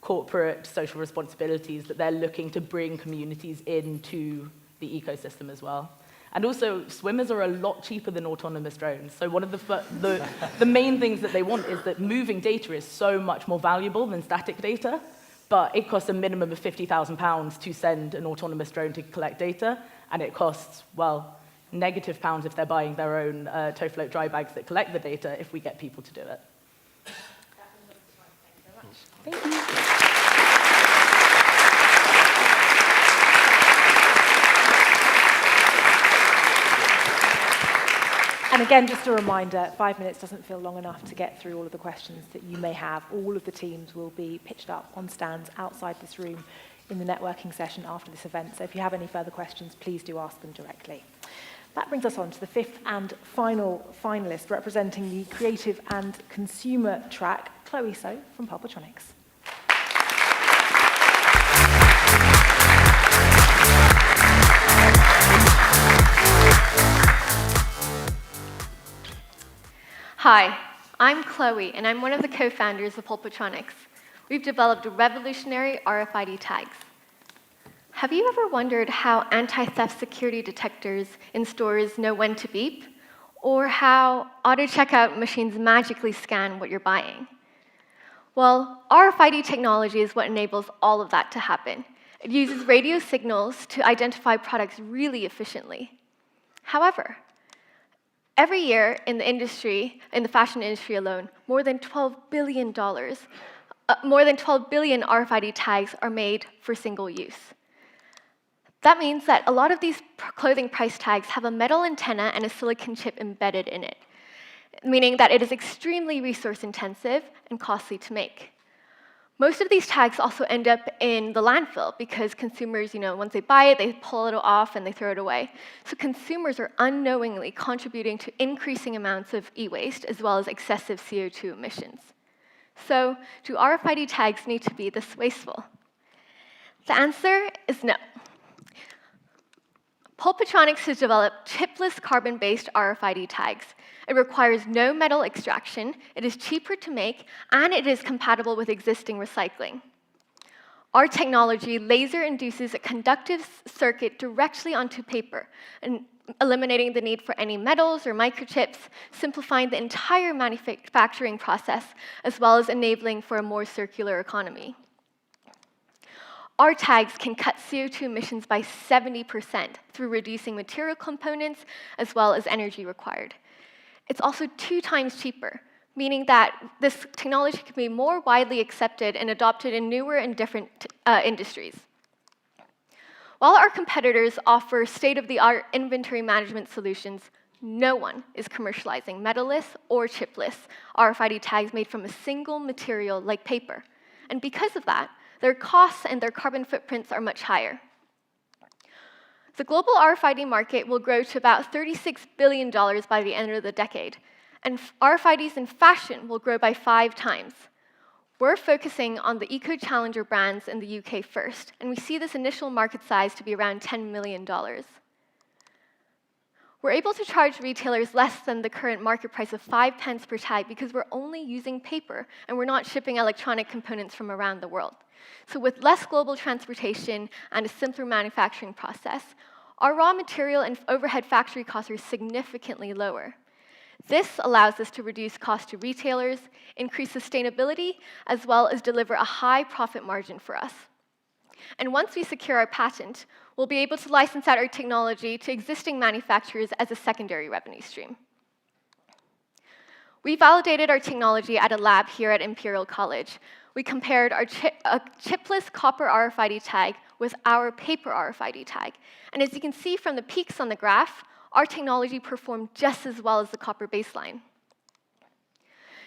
corporate social responsibilities, that they're looking to bring communities into the ecosystem as well. And also, swimmers are a lot cheaper than autonomous drones. So one of the main things that they want is that moving data is so much more valuable than static data, but it costs a minimum of £50,000 to send an autonomous drone to collect data, and it costs, well, negative pounds if they're buying their own tow float dry bags that collect the data if we get people to do it. Thank you. And again, just a reminder, 5 minutes doesn't feel long enough to get through all of the questions that you may have. All of the teams will be pitched up on stands outside this room in the networking session after this event. So if you have any further questions, please do ask them directly. That brings us on to the fifth and final finalist, representing the creative and consumer track, Chloe So from Pulpatronics. Hi, I'm Chloe, and I'm one of the co-founders of Pulpatronics. We've developed revolutionary RFID tags. Have you ever wondered how anti-theft security detectors in stores know when to beep? Or how auto-checkout machines magically scan what you're buying? Well, RFID technology is what enables all of that to happen. It uses radio signals to identify products really efficiently. However, every year in the industry, in the fashion industry alone, more than $12 billion RFID tags are made for single use. That means that a lot of these clothing price tags have a metal antenna and a silicon chip embedded in it, meaning that it is extremely resource intensive and costly to make. Most of these tags also end up in the landfill because consumers, once they buy it, they pull it off and they throw it away. So consumers are unknowingly contributing to increasing amounts of e-waste as well as excessive CO2 emissions. So do RFID tags need to be this wasteful? The answer is no. Pulpatronics has developed chipless carbon-based RFID tags. It requires no metal extraction, it is cheaper to make, and it is compatible with existing recycling. Our technology laser-induces a conductive circuit directly onto paper, and eliminating the need for any metals or microchips, simplifying the entire manufacturing process, as well as enabling for a more circular economy. Our tags can cut CO2 emissions by 70% through reducing material components as well as energy required. It's also 2 times cheaper, meaning that this technology can be more widely accepted and adopted in newer and different industries. While our competitors offer state-of-the-art inventory management solutions, no one is commercializing metal-less or chipless RFID tags made from a single material like paper. And because of that, their costs and their carbon footprints are much higher. The global RFID market will grow to about $36 billion by the end of the decade, and RFIDs in fashion will grow by 5 times. We're focusing on the eco-challenger brands in the UK first, and we see this initial market size to be around $10 million. We're able to charge retailers less than the current market price of 5 pence per tag because we're only using paper and we're not shipping electronic components from around the world. So with less global transportation and a simpler manufacturing process, our raw material and overhead factory costs are significantly lower. This allows us to reduce costs to retailers, increase sustainability, as well as deliver a high profit margin for us. And once we secure our patent, we'll be able to license out our technology to existing manufacturers as a secondary revenue stream. We validated our technology at a lab here at Imperial College. We compared our chipless copper RFID tag with our paper RFID tag. And as you can see from the peaks on the graph, our technology performed just as well as the copper baseline.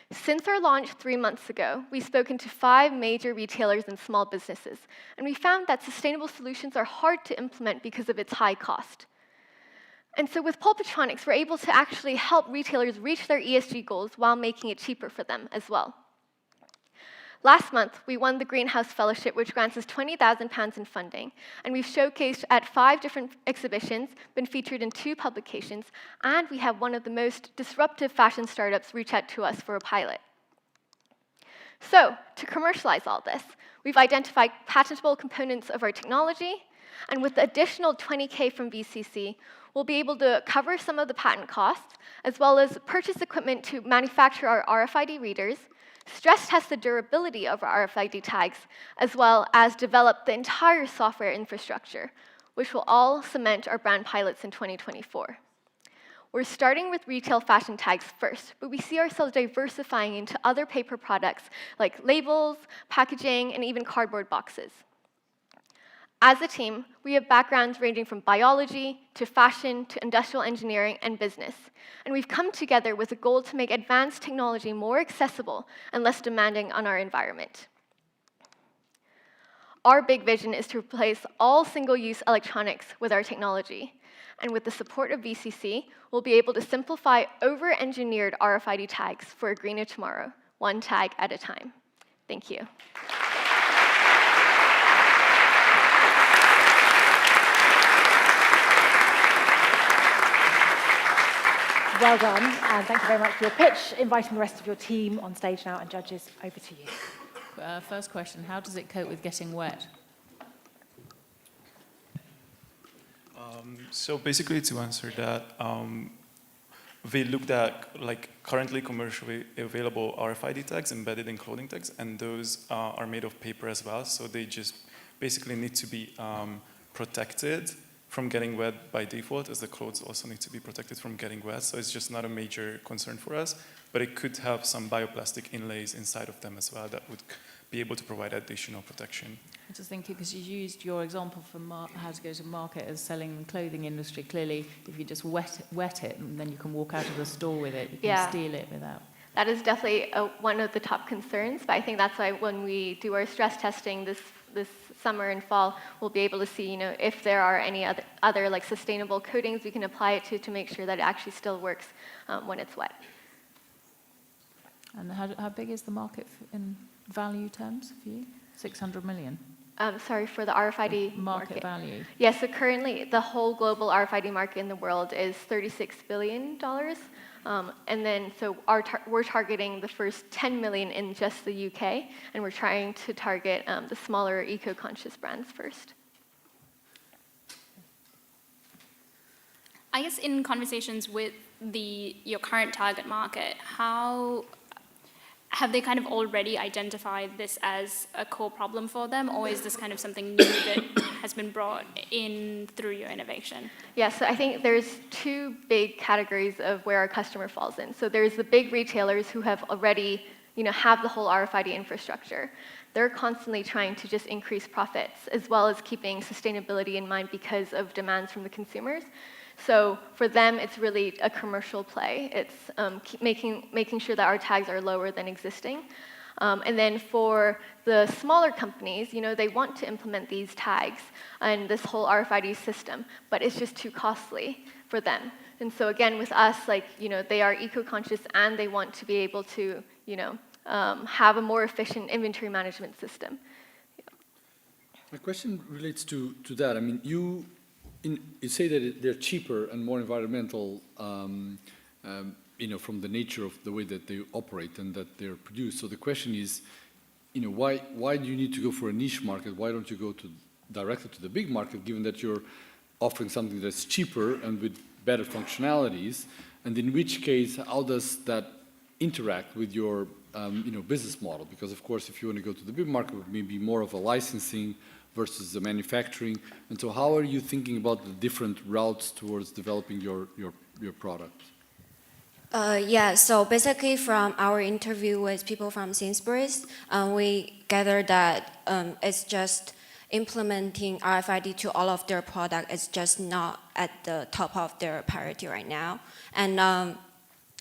Since our launch 3 months ago, we've spoken to 5 major retailers and small businesses, and we found that sustainable solutions are hard to implement because of its high cost. And so with Pulpatronics, we're able to actually help retailers reach their ESG goals while making it cheaper for them as well. Last month, we won the Greenhouse Fellowship, which grants us £20,000 in funding, and we've showcased at 5 different exhibitions, been featured in 2 publications, and we have one of the most disruptive fashion startups reach out to us for a pilot. So, to commercialize all this, we've identified patentable components of our technology, and with the additional 20K from VCC, we'll be able to cover some of the patent costs, as well as purchase equipment to manufacture our RFID readers, stress test the durability of our RFID tags, as well as develop the entire software infrastructure, which will all cement our brand pilots in 2024. We're starting with retail fashion tags first, but we see ourselves diversifying into other paper products like labels, packaging, and even cardboard boxes. As a team, we have backgrounds ranging from biology to fashion to industrial engineering and business, and we've come together with a goal to make advanced technology more accessible and less demanding on our environment. Our big vision is to replace all single-use electronics with our technology, and with the support of VCC, we'll be able to simplify over-engineered RFID tags for a greener tomorrow, one tag at a time. Thank you. Well done, and thank you very much for your pitch. Inviting the rest of your team on stage now, and judges, over to you. First question, how does it cope with getting wet? So basically, to answer that, we looked at currently commercially available RFID tags embedded in clothing tags, and those are made of paper as well, so they just basically need to be protected from getting wet by default, as the clothes also need to be protected from getting wet, so it's just not a major concern for us, but it could have some bioplastic inlays inside of them as well that would be able to provide additional protection. I just think, because you used your example for how to go to market as selling in the clothing industry, clearly if you just wet it, and then you can walk out of the store with it, you can steal it without. That is definitely one of the top concerns, but I think that's why when we do our stress testing this summer and fall, we'll be able to see, if there are any other like sustainable coatings we can apply it to make sure that it actually still works when it's wet. And how big is the market in value terms for you? 600 million? Sorry, for the RFID market value. Yes, so currently the whole global RFID market in the world is $36 billion. And then, so we're targeting the first 10 million in just the UK, and we're trying to target the smaller eco-conscious brands first. I guess in conversations with your current target market, how have they kind of already identified this as a core problem for them, or is this kind of something new that has been brought in through your innovation? Yeah, so I think there's 2 big categories of where our customer falls in. So there's the big retailers who have already, have the whole RFID infrastructure. They're constantly trying to just increase profits, as well as keeping sustainability in mind because of demands from the consumers. So for them, it's really a commercial play. It's making sure that our tags are lower than existing. And then for the smaller companies, they want to implement these tags and this whole RFID system, but it's just too costly for them. And so again, with us, they are eco-conscious and they want to be able to, have a more efficient inventory management system. My question relates to that. I mean, you say that they're cheaper and more environmental, from the nature of the way that they operate and that they're produced. So the question is, why do you need to go for a niche market? Why don't you go directly to the big market, given that you're offering something that's cheaper and with better functionalities? And in which case, how does that interact with your business model? Because of course, if you want to go to the big market, it may be more of a licensing versus the manufacturing. And so how are you thinking about the different routes towards developing your product? Yeah, so basically from our interview with people from Sainsbury's, we gathered that it's just implementing RFID to all of their product is just not at the top of their priority right now. And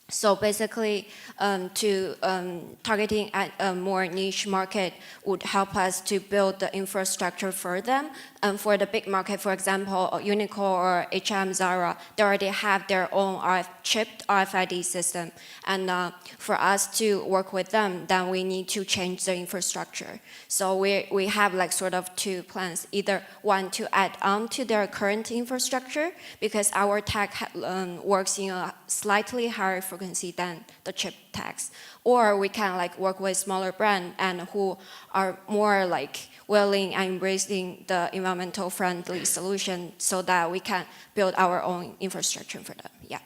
So basically, targeting at a more niche market would help us to build the infrastructure for them. For the big market, for example, Uniqlo or H&M, Zara, they already have their own chipped RFID system. And for us to work with them, then we need to change the infrastructure. So we have like sort of two plans. Either one, to add on to their current infrastructure, because our tag works in a slightly higher frequency than the chip tags. Or we can like work with smaller brands and who are more like willing and embracing the environmental friendly solution so that we can build our own infrastructure for them. Yeah.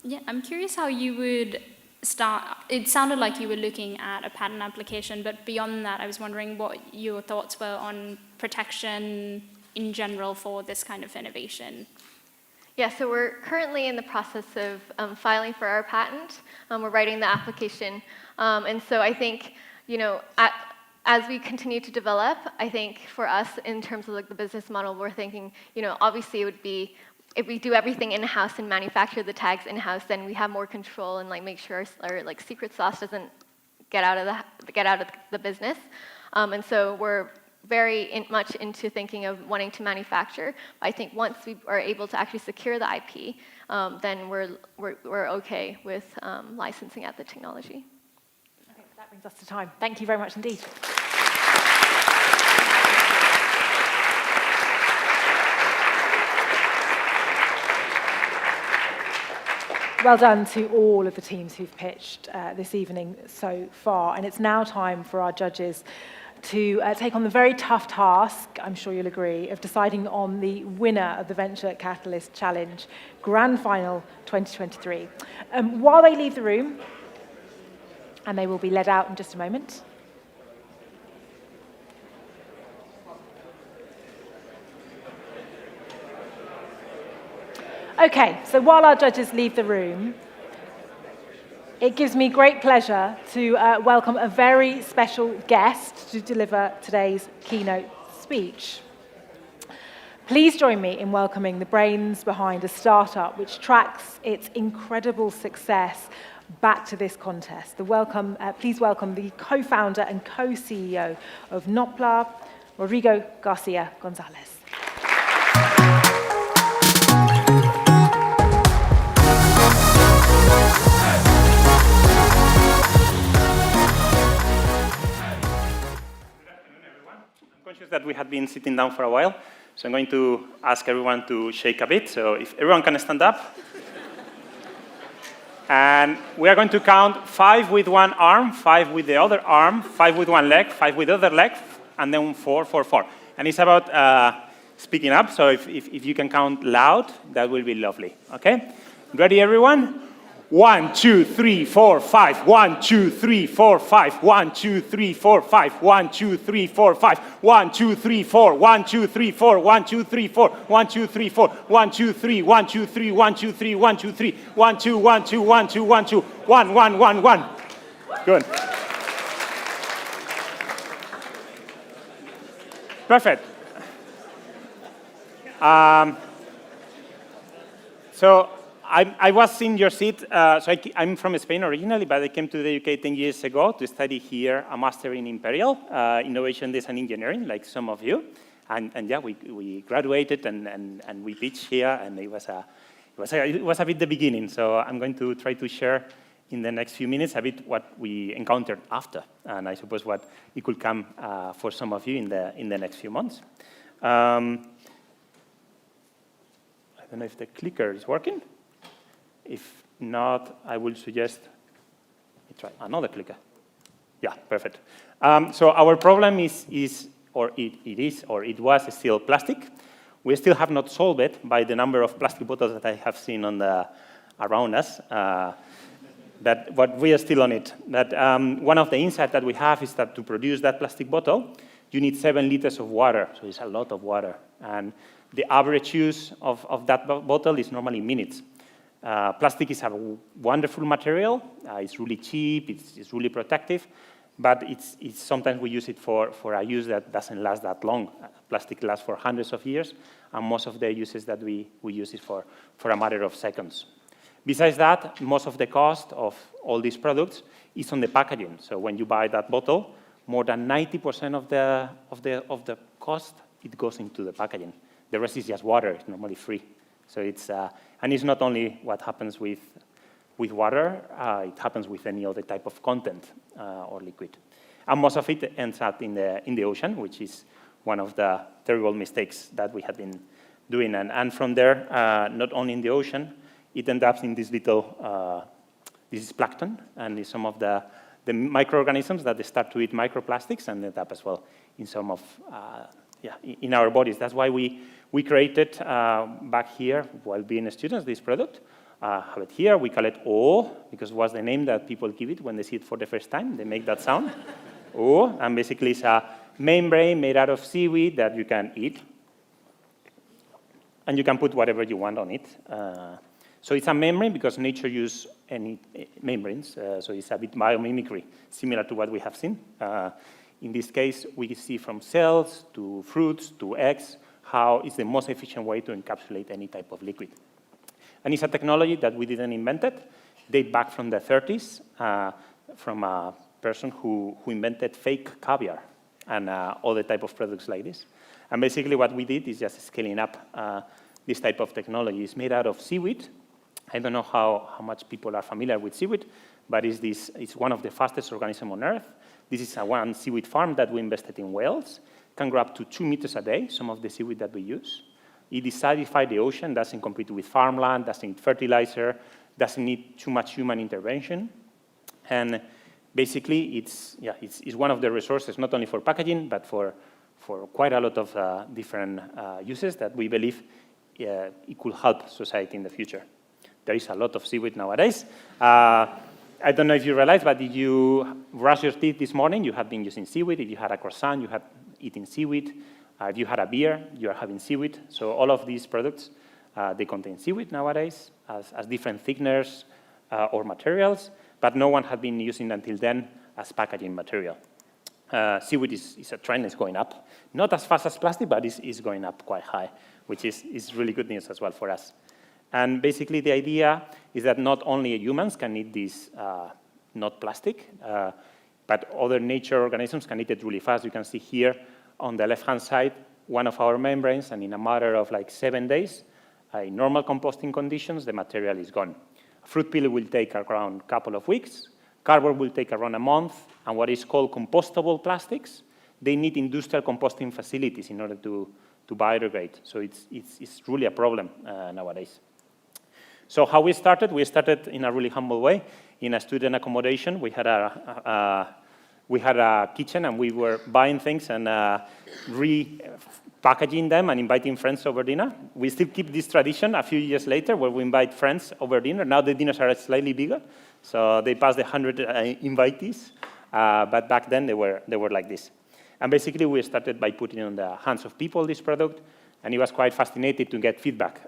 Yeah, I'm curious how you would start. It sounded like you were looking at a patent application, but beyond that, I was wondering what your thoughts were on protection in general for this kind of innovation. Yeah, so we're currently in the process of filing for our patent. We're writing the application. And so I think, you know, as we continue to develop, I think for us, in terms of like the business model, we're thinking, you know, obviously it would be, if we do everything in-house and manufacture the tags in-house, then we have more control and like make sure our like secret sauce doesn't get out of the business. And so we're very much into thinking of wanting to manufacture. I think once we are able to actually secure the IP, then we're okay with licensing out the technology. Okay, that brings us to time. Thank you very much indeed. Well done to all of the teams who've pitched this evening so far. And it's now time for our judges to take on the very tough task, I'm sure you'll agree, of deciding on the winner of the Venture Catalyst Challenge Grand Final 2023. While they leave the room, and they will be led out in just a moment, okay, so while our judges leave the room, it gives me great pleasure to welcome a very special guest to deliver today's keynote speech. Please join me in welcoming the brains behind a startup which tracks its incredible success back to this contest. Please welcome the co-founder and co-CEO of Notpla, Rodrigo Garcia Gonzalez. Conscious that we had been sitting down for a while, so I'm going to ask everyone to shake a bit. So if everyone can stand up. And we are going to count 5 with one arm, 5 with the other arm, 5 with one leg, 5 with the other leg, and then 4, 4, 4. And it's about speaking up, so if you can count loud, that will be lovely, okay? Ready, everyone? 1, 2, 3, 4, 5. 1, 2, 3, 4, 5. 1, 2, 3, 4, 5. 1, 2, 3, 4, 5. 1, 2, 3, 4. 1, 2, 3, 4. 1, 2, 3, 4. 1, 2, 3, 4. 1, 2, 3. 1, 2, 3. 1, 2, 3. 1, 2, 3. 1, 2, 1, 2, 1, 2, 1, 2. 1, 1, 1, 1. Good. Perfect. So I was in your seat, I'm from Spain originally, but I came to the UK 10 years ago to study here a master in Imperial, Innovation, Design, Engineering, like some of you. And yeah, we graduated and we pitched here, and it was a bit the beginning. So I'm going to try to share in the next few minutes a bit what we encountered after, and I suppose what it could come for some of you in the next few months. I don't know if the clicker is working. If not, I will suggest we try another clicker. Yeah, perfect. So our problem it was still plastic. We still have not solved it by the number of plastic bottles that I have seen around us. But we are still on it. One of the insights that we have is that to produce that plastic bottle, you need 7 liters of water. So it's a lot of water. And the average use of that bottle is normally minutes. Plastic is a wonderful material. It's really cheap. It's really protective. but it's sometimes we use it for a use that doesn't last that long. Plastic lasts for hundreds of years, and most of the uses that we use it for a matter of seconds. Besides that, most of the cost of all these products is on the packaging. So when you buy that bottle, more than 90% of the cost, it goes into the packaging. The rest is just water. It's normally free. So it's and it's not only what happens with water. It happens with any other type of content or liquid, and most of it ends up in the ocean, which is one of the terrible mistakes that we have been doing. And from there, not only in the ocean, it ends up in this little, this is plankton, and it's some of the microorganisms that they start to eat microplastics and end up as well in some of, in our bodies. That's why we created back here, while being students, this product. Have it here, we call it O, because it was the name that people give it when they see it for the first time. They make that sound, O, and basically it's a membrane made out of seaweed that you can eat. And you can put whatever you want on it. So it's a membrane because nature uses any membranes, so it's a bit biomimicry, similar to what we have seen. In this case, we see from cells to fruits to eggs how it's the most efficient way to encapsulate any type of liquid. And it's a technology that we didn't invent it, date back from the 30s, from a person who invented fake caviar and other type of products like this. And basically what we did is just scaling up this type of technology. It's made out of seaweed. I don't know how much people are familiar with seaweed, but it's one of the fastest organisms on Earth. This is one seaweed farm that we invested in Wales. It can grow up to 2 meters a day, some of the seaweed that we use. It desacidifies the ocean, doesn't compete with farmland, doesn't need fertilizer, doesn't need too much human intervention. And basically, it's one of the resources, not only for packaging, but for quite a lot of different uses that we believe it could help society in the future. There is a lot of seaweed nowadays. I don't know if you realize, but if you brush your teeth this morning, you have been using seaweed. If you had a croissant, you have eaten seaweed. If you had a beer, you are having seaweed. So all of these products, they contain seaweed nowadays as different thickeners or materials, but no one had been using until then as packaging material. Seaweed is a trend, it's going up. Not as fast as plastic, but it's going up quite high, which is really good news as well for us. And basically the idea is that not only humans can eat this, not plastic, but other nature organisms can eat it really fast. You can see here on the left-hand side, one of our membranes, and in a matter of like 7 days, in normal composting conditions, the material is gone. Fruit peel will take around a couple of weeks. Cardboard will take around a month. And what is called compostable plastics, they need industrial composting facilities in order to biodegrade. So it's really a problem nowadays. So how we started in a really humble way. In a student accommodation, we had a kitchen, and we were buying things and repackaging them and inviting friends over dinner. We still keep this tradition a few years later, where we invite friends over dinner. Now the dinners are slightly bigger, so they passed the 100 invitees. But back then they were like this. And basically we started by putting in the hands of people this product, and it was quite fascinating to get feedback.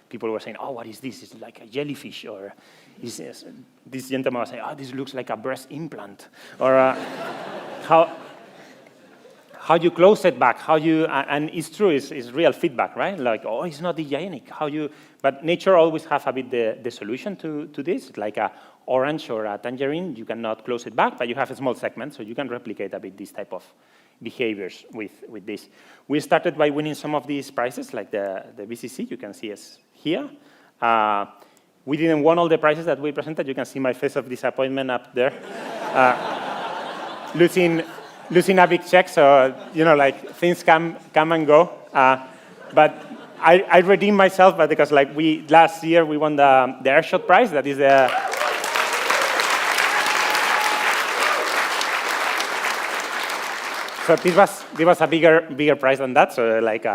People were saying, "Oh, what is this? It's like a jellyfish," or this gentleman was saying, "Oh, this looks like a breast implant," or how you close it back, and it's true, it's real feedback, right? Like, "Oh, it's not hygienic." But nature always has a bit the solution to this, like a orange or a tangerine. You cannot close it back, but you have a small segment, so you can replicate a bit this type of behaviors with this. We started by winning some of these prizes, like the VCC. You can see us here. We didn't win all the prizes that we presented. You can see my face of disappointment up there. Losing a big check, so, like, things come and go. But I redeemed myself, but because, like, last year we won the Airshot prize. That is the... So this was a bigger prize than that. So, like,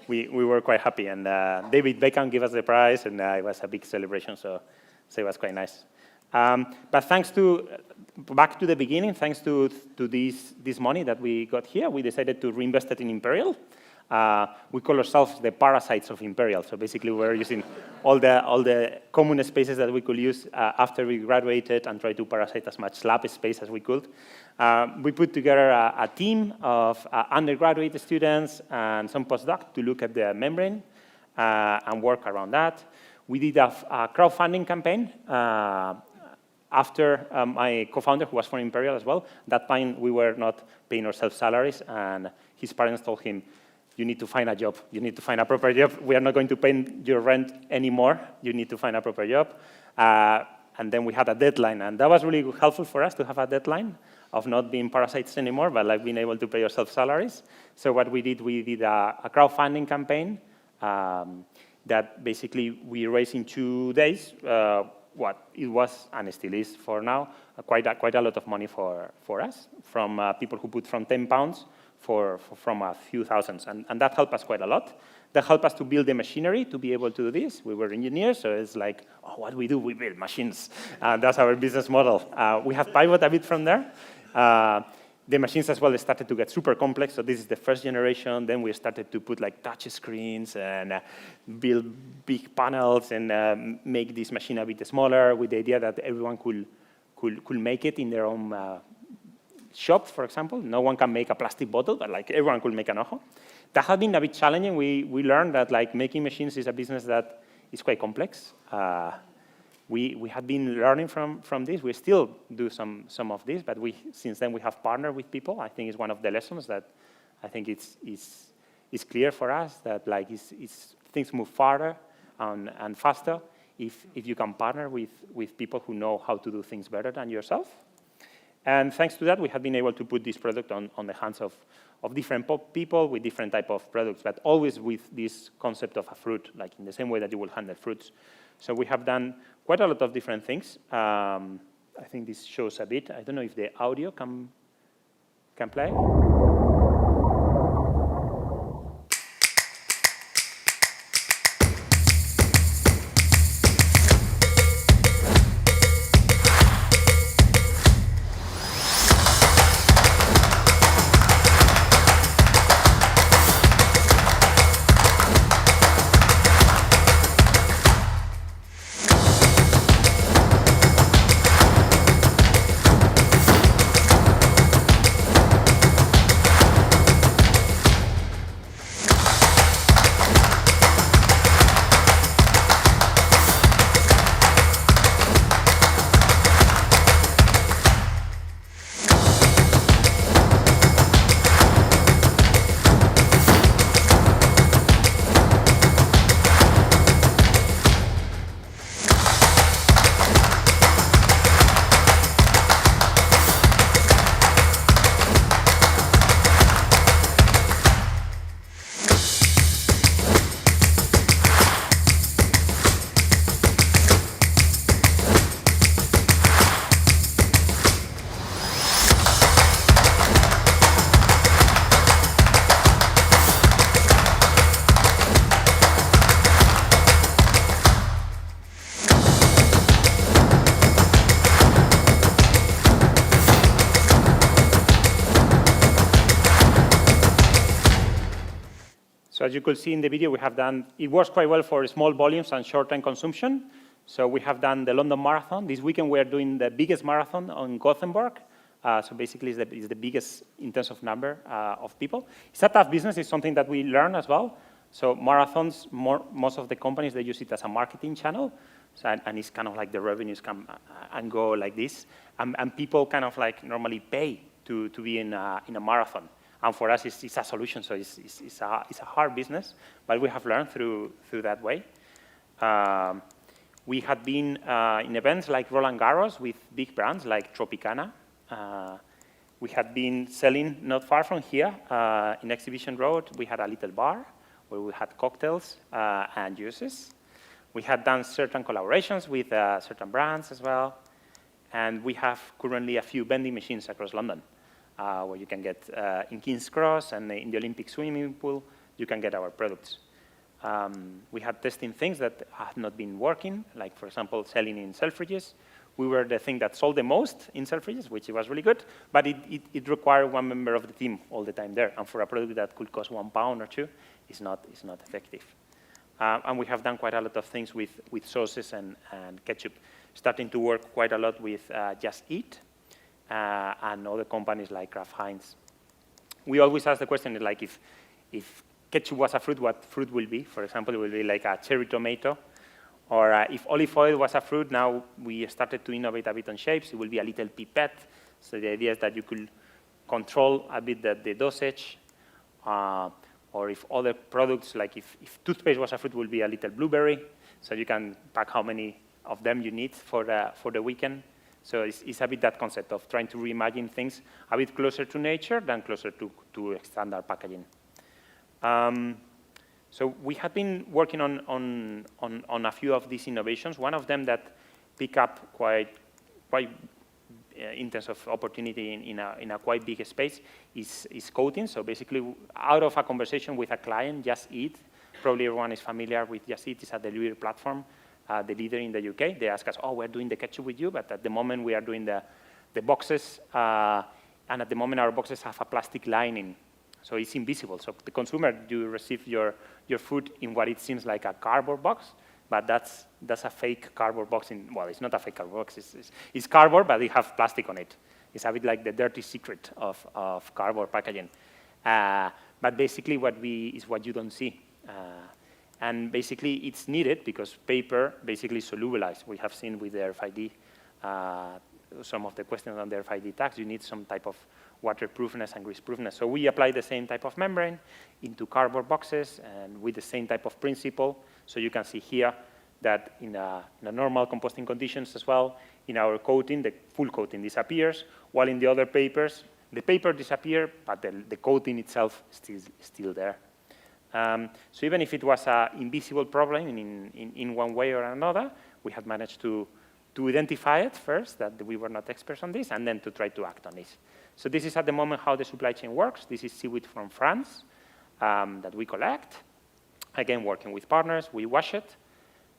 we were quite happy, and David Beckham gave us the prize, and it was a big celebration. So it was quite nice. But back to the beginning, thanks to this money that we got here, we decided to reinvest it in Imperial. We call ourselves the parasites of Imperial. So basically, we're using all the common spaces that we could use after we graduated and try to parasite as much lab space as we could. We put together a team of undergraduate students and some postdocs to look at the membrane and work around that. We did a crowdfunding campaign after my co-founder, who was from Imperial as well. At that time, we were not paying ourselves salaries, and his parents told him, you need to find a job. You need to find a proper job. We are not going to pay your rent anymore. You need to find a proper job. And then we had a deadline, and that was really helpful for us to have a deadline of not being parasites anymore, but like being able to pay ourselves salaries. So what we did a crowdfunding campaign that basically we raised in 2 days what it was, and still is for now, quite a lot of money for us, from people who put from £10 from a few thousands, and that helped us quite a lot. That helped us to build the machinery to be able to do this. We were engineers, so it's like, oh, what do? We build machines. That's our business model. We have pivoted a bit from there. The machines as well, they started to get super complex, so this is the first generation. Then we started to put like touch screens and build big panels and make this machine a bit smaller with the idea that everyone could make it in their own shop, for example. No one can make a plastic bottle, but like everyone could make an ojo. That has been a bit challenging. We learned that like making machines is a business that is quite complex. We have been learning from this. We still do some of this, but since then we have partnered with people. I think it's one of the lessons that I think it's clear for us that like things move farther and faster if you can partner with people who know how to do things better than yourself. And thanks to that, we have been able to put this product on the hands of different people with different type of products, but always with this concept of a fruit, like in the same way that you will handle fruits. So we have done quite a lot of different things. I think this shows a bit. I don't know if the audio can play. So as you could see in the video, we have done, it works quite well for small volumes and short-term consumption. So we have done the London Marathon. This weekend, we are doing the biggest marathon on Gothenburg. So basically, it's the biggest in terms of number of people. It's a tough business. It's something that we learn as well. So marathons, most of the companies, they use it as a marketing channel. So, and it's kind of like the revenues come and go like this. And people kind of like normally pay to be in a marathon. And for us, it's a solution. So it's a hard business, but we have learned through that way. We had been in events like Roland Garros with big brands like Tropicana. We had been selling not far from here in Exhibition Road. We had a little bar where we had cocktails and juices. We had done certain collaborations with certain brands as well. And we have currently a few vending machines across London where you can get in King's Cross and in the Olympic swimming pool, you can get our products. We had testing things that have not been working, like, for example, selling in Selfridges. we were the thing that sold the most in self-fridges, which was really good, but it required one member of the team all the time there. And for a product that could cost £1 or £2, it's not effective. And we have done quite a lot of things with sauces and ketchup, starting to work quite a lot with Just Eat and other companies like Kraft Heinz. We always ask the question, like, if ketchup was a fruit, what fruit will be? For example, it will be like a cherry tomato. Or if olive oil was a fruit, now we started to innovate a bit on shapes. It will be a little pipette. So the idea is that you could control a bit the dosage. Or if other products, like if toothpaste was a fruit, it will be a little blueberry. So you can pack how many of them you need for the weekend. So it's a bit that concept of trying to reimagine things a bit closer to nature than closer to standard packaging. So we have been working on a few of these innovations. One of them that pick up quite in terms of opportunity in a quite big space is coating. So basically, out of a conversation with a client, Just Eat, probably everyone is familiar with Just Eat. It's a delivery platform, the leader in the UK. They ask us, oh, we're doing the ketchup with you, but at the moment we are doing the boxes, and at the moment our boxes have a plastic lining. So it's invisible. So the consumer, you receive your food in what it seems like a cardboard box, but that's a fake cardboard box. Well, it's not a fake cardboard box. It's cardboard, but it has plastic on it. It's a bit like the dirty secret of cardboard packaging. But basically, what you don't see. And basically, it's needed because paper basically solubilizes. We have seen with the RFID, some of the questions on the RFID tags, you need some type of waterproofness and greaseproofness. So we apply the same type of membrane into cardboard boxes and with the same type of principle. So you can see here that in a normal composting conditions as well, in our coating, the full coating disappears, while in the other papers, the paper disappears, but the coating itself is still there. So even if it was an invisible problem in one way or another, we have managed to identify it first, that we were not experts on this, and then to try to act on this. So this is at the moment how the supply chain works. This is seaweed from France that we collect. Again, working with partners, we wash it,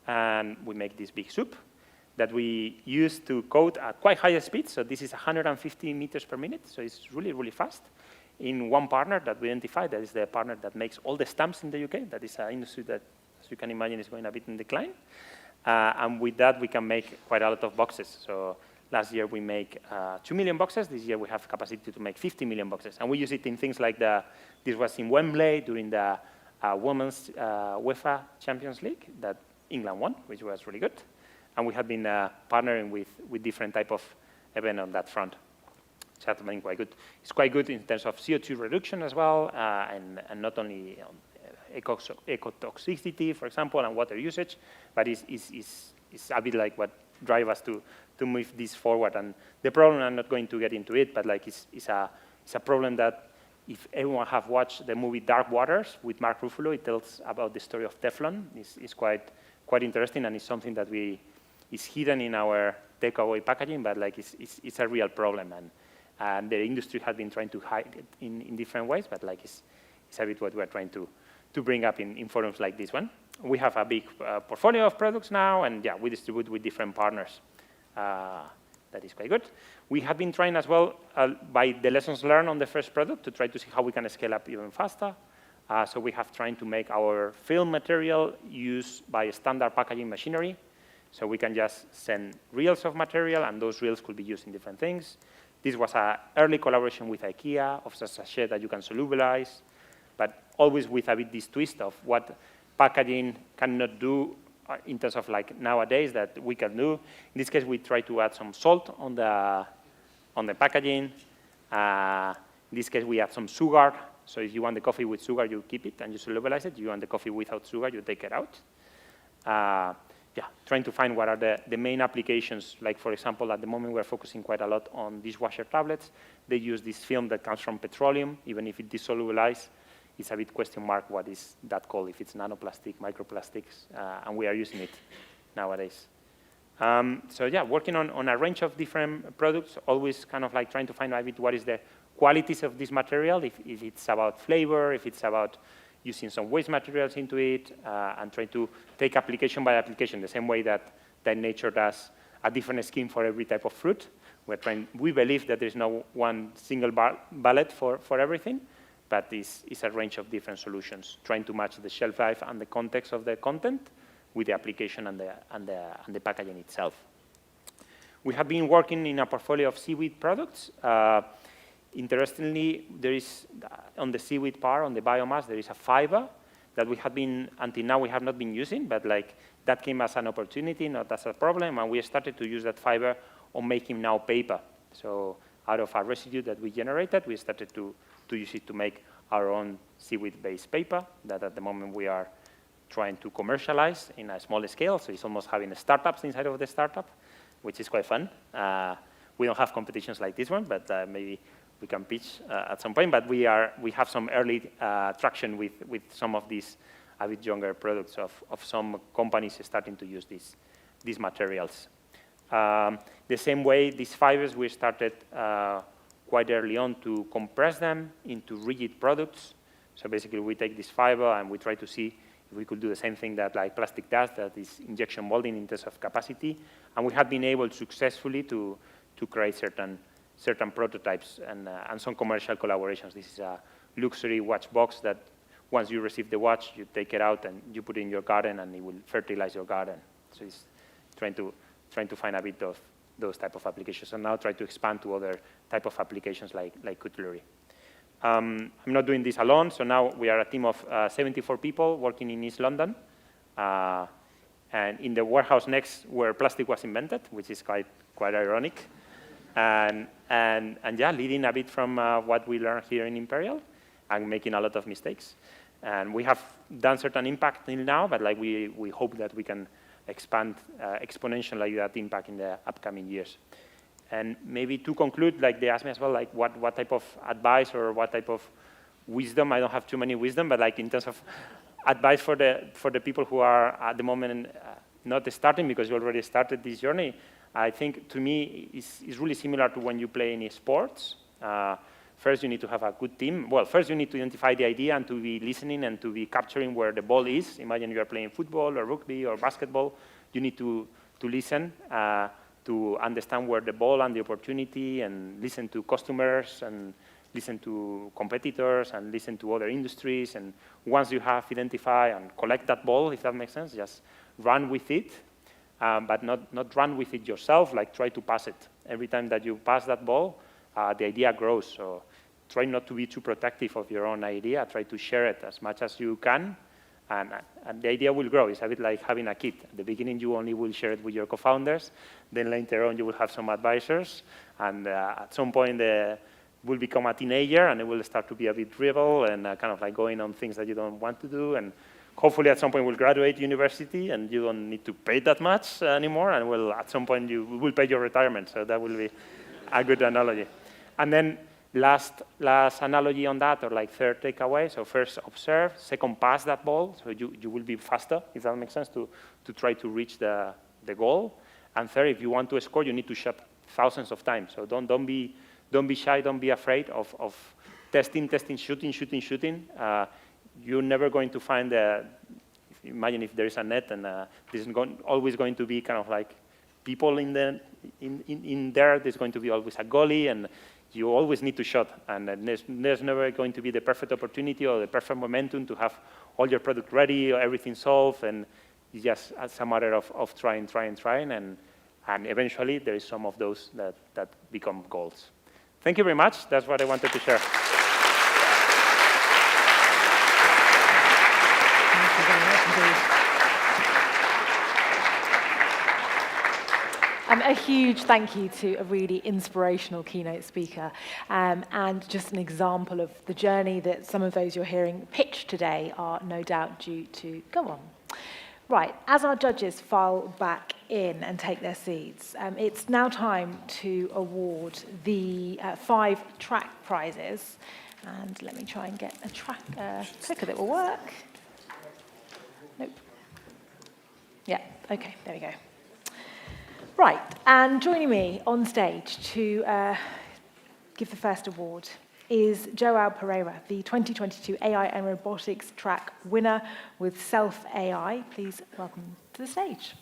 and we make this big soup that we use to coat at quite high speed. So this is 150 meters per minute, so it's really, really fast. In one partner that we identified, that is the partner that makes all the stamps in the UK. That is an industry that, as you can imagine, is going a bit in decline. And with that, we can make quite a lot of boxes. So last year, we make 2 million boxes. This year, we have capacity to make 50 million boxes. And we use it in things like this was in Wembley during the Women's UEFA Champions League that England won, which was really good. And we have been partnering with different type of event on that front. Which has been quite good. It's quite good in terms of CO2 reduction as well, and not only on ecotoxicity, for example, and water usage, but it's a bit like what drives us to move this forward. And the problem, I'm not going to get into it, but like it's a problem that if everyone have watched the movie Dark Waters with Mark Ruffalo, it tells about the story of Teflon. It's quite interesting, and it's something that is hidden in our takeaway packaging, but like it's a real problem. And the industry has been trying to hide it in different ways, but like it's a bit what we're trying to bring up in forums like this one. We have a big portfolio of products now, and yeah, we distribute with different partners. That is quite good. We have been trying as well, by the lessons learned on the first product, to try to see how we can scale up even faster. So we have tried to make our film material used by standard packaging machinery. So we can just send reels of material, and those reels could be used in different things. This was an early collaboration with IKEA of a sachet that you can solubilize, but always with a bit this twist of what packaging cannot do in terms of like nowadays that we can do. In this case, we try to add some salt on the packaging. In this case, we add some sugar. So if you want the coffee with sugar, you keep it and you solubilize it. If you want the coffee without sugar, you take it out. Yeah, trying to find what are the main applications. Like, for example, at the moment, we're focusing quite a lot on dishwasher tablets. They use this film that comes from petroleum. Even if it desolubilizes, it's a bit question mark what is that called, if it's nanoplastic, microplastics, and we are using it nowadays. So yeah, working on a range of different products, always kind of like trying to find a bit what is the qualities of this material, if it's about flavor, if it's about using some waste materials into it, and trying to take application by application, the same way that nature does a different scheme for every type of fruit. We believe that there's no one single bullet for everything, but it's a range of different solutions, trying to match the shelf life and the context of the content with the application and the packaging itself. We have been working in a portfolio of seaweed products. Interestingly, there is, on the seaweed part, on the biomass, there is a fiber that we have been, until now, we have not been using, but like that came as an opportunity, not as a problem, and we started to use that fiber on making now paper. So out of our residue that we generated, we started to use it to make our own seaweed-based paper that at the moment we are trying to commercialize in a small scale. So it's almost having startups inside of the startup, which is quite fun. We don't have competitions like this one, but maybe we can pitch at some point. But we have some early traction with some of these a bit younger products of some companies starting to use these materials. The same way, these fibers, we started quite early on to compress them into rigid products. So basically, we take this fiber and we try to see if we could do the same thing that like plastic does, that is injection molding in terms of capacity. And we have been able successfully to create certain prototypes and some commercial collaborations. This is a luxury watch box that once you receive the watch, you take it out and you put it in your garden and it will fertilize your garden. So it's trying to find a bit of those type of applications, and now try to expand to other type of applications like cutlery. I'm not doing this alone, so now we are a team of 74 people working in East London, and in the warehouse next where plastic was invented, which is quite ironic, and yeah, leading a bit from what we learned here in Imperial, and making a lot of mistakes. And we have done certain impact till now, but like we hope that we can expand exponentially that impact in the upcoming years. And maybe to conclude, like they asked me as well, like what type of advice or what type of wisdom. I don't have too many wisdom, but like in terms of advice for the people who are at the moment not starting, because you already started this journey. I think to me it's really similar to when you play any sports. First, you need to have a good team. Well, first you need to identify the idea and to be listening and to be capturing where the ball is. Imagine you are playing football or rugby or basketball. You need to listen to understand where the ball and the opportunity, and listen to customers and listen to competitors and listen to other industries. And once you have identified and collect that ball, if that makes sense, just run with it, but not run with it yourself, like try to pass it. Every time that you pass that ball, the idea grows. So try not to be too protective of your own idea. Try to share it as much as you can, and the idea will grow. It's a bit like having a kid. At the beginning, you only will share it with your co-founders. Then later on, you will have some advisors. And at some point, will become a teenager, and it will start to be a bit rebel and kind of like going on things that you don't want to do. And hopefully, at some point, we'll graduate university, and you don't need to pay that much anymore. And at some point, you will pay your retirement. So that will be a good analogy. And then last analogy on that, or like third takeaway. So first, observe. Second, pass that ball. So you will be faster, if that makes sense, to try to reach the goal. And third, if you want to score, you need to shot thousands of times. So don't be shy. Don't be afraid of testing, shooting. You're never going to find imagine if there is a net, and there's always going to be kind of like people in there. There's going to be always a goalie, and you always need to shot. And there's never going to be the perfect opportunity or the perfect momentum to have all your product ready or everything solved. And it's just a matter of trying, and eventually there is some of those that become goals. Thank you very much. That's what I wanted to share. Thank you very much indeed. A huge thank you to a really inspirational keynote speaker, and just an example of the journey that some of those you're hearing pitched today are no doubt due to go on. Right, as our judges file back in and take their seats, it's now time to award the 5 track prizes. And let me try and get a clicker that will work. Nope. Yeah, okay, there we go. Right, and joining me on stage to give the first award is Joao Pereira, the 2022 AI and Robotics track winner with Self AI. Please welcome to the stage.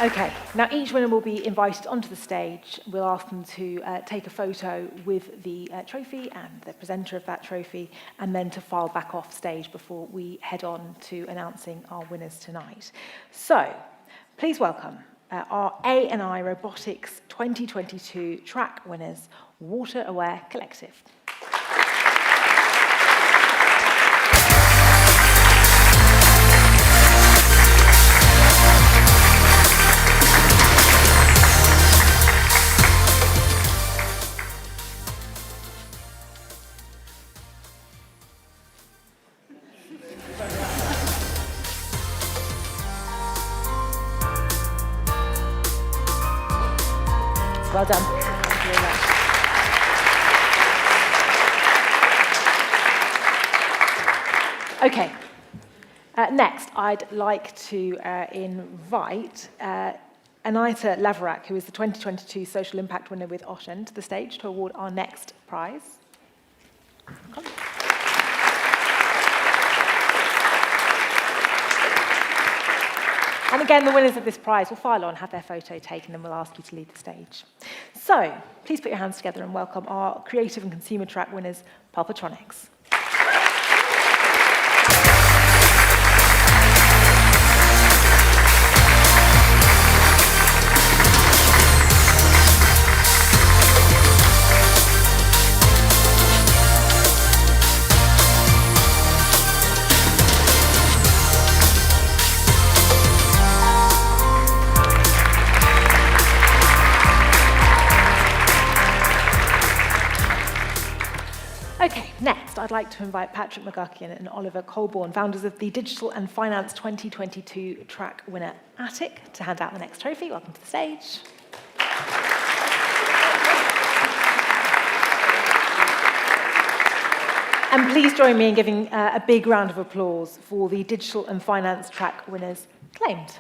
Okay, now each winner will be invited onto the stage. We'll ask them to take a photo with the trophy and the presenter of that trophy, and then to file back off stage before we head on to announcing our winners tonight. So, please welcome our A&I Robotics 2022 track winners, Water Aware Collective. Well done. Thank you very much. Okay. Next, I'd like to invite Anita Laverack, who is the 2022 Social Impact winner with Ocean, to the stage to award our next prize. Come. And again, the winners of this prize will file on, have their photo taken, and we'll ask you to leave the stage. So, please put your hands together and welcome our creative and consumer track winners, Pulpatronics. Okay, next, I'd like to invite Patrick McGuckian and Oliver Colborne, founders of the Digital and Finance 2022 track winner, Attic, to hand out the next trophy. Welcome to the stage. And please join me in giving a big round of applause for the Digital and Finance track winners, Claimed.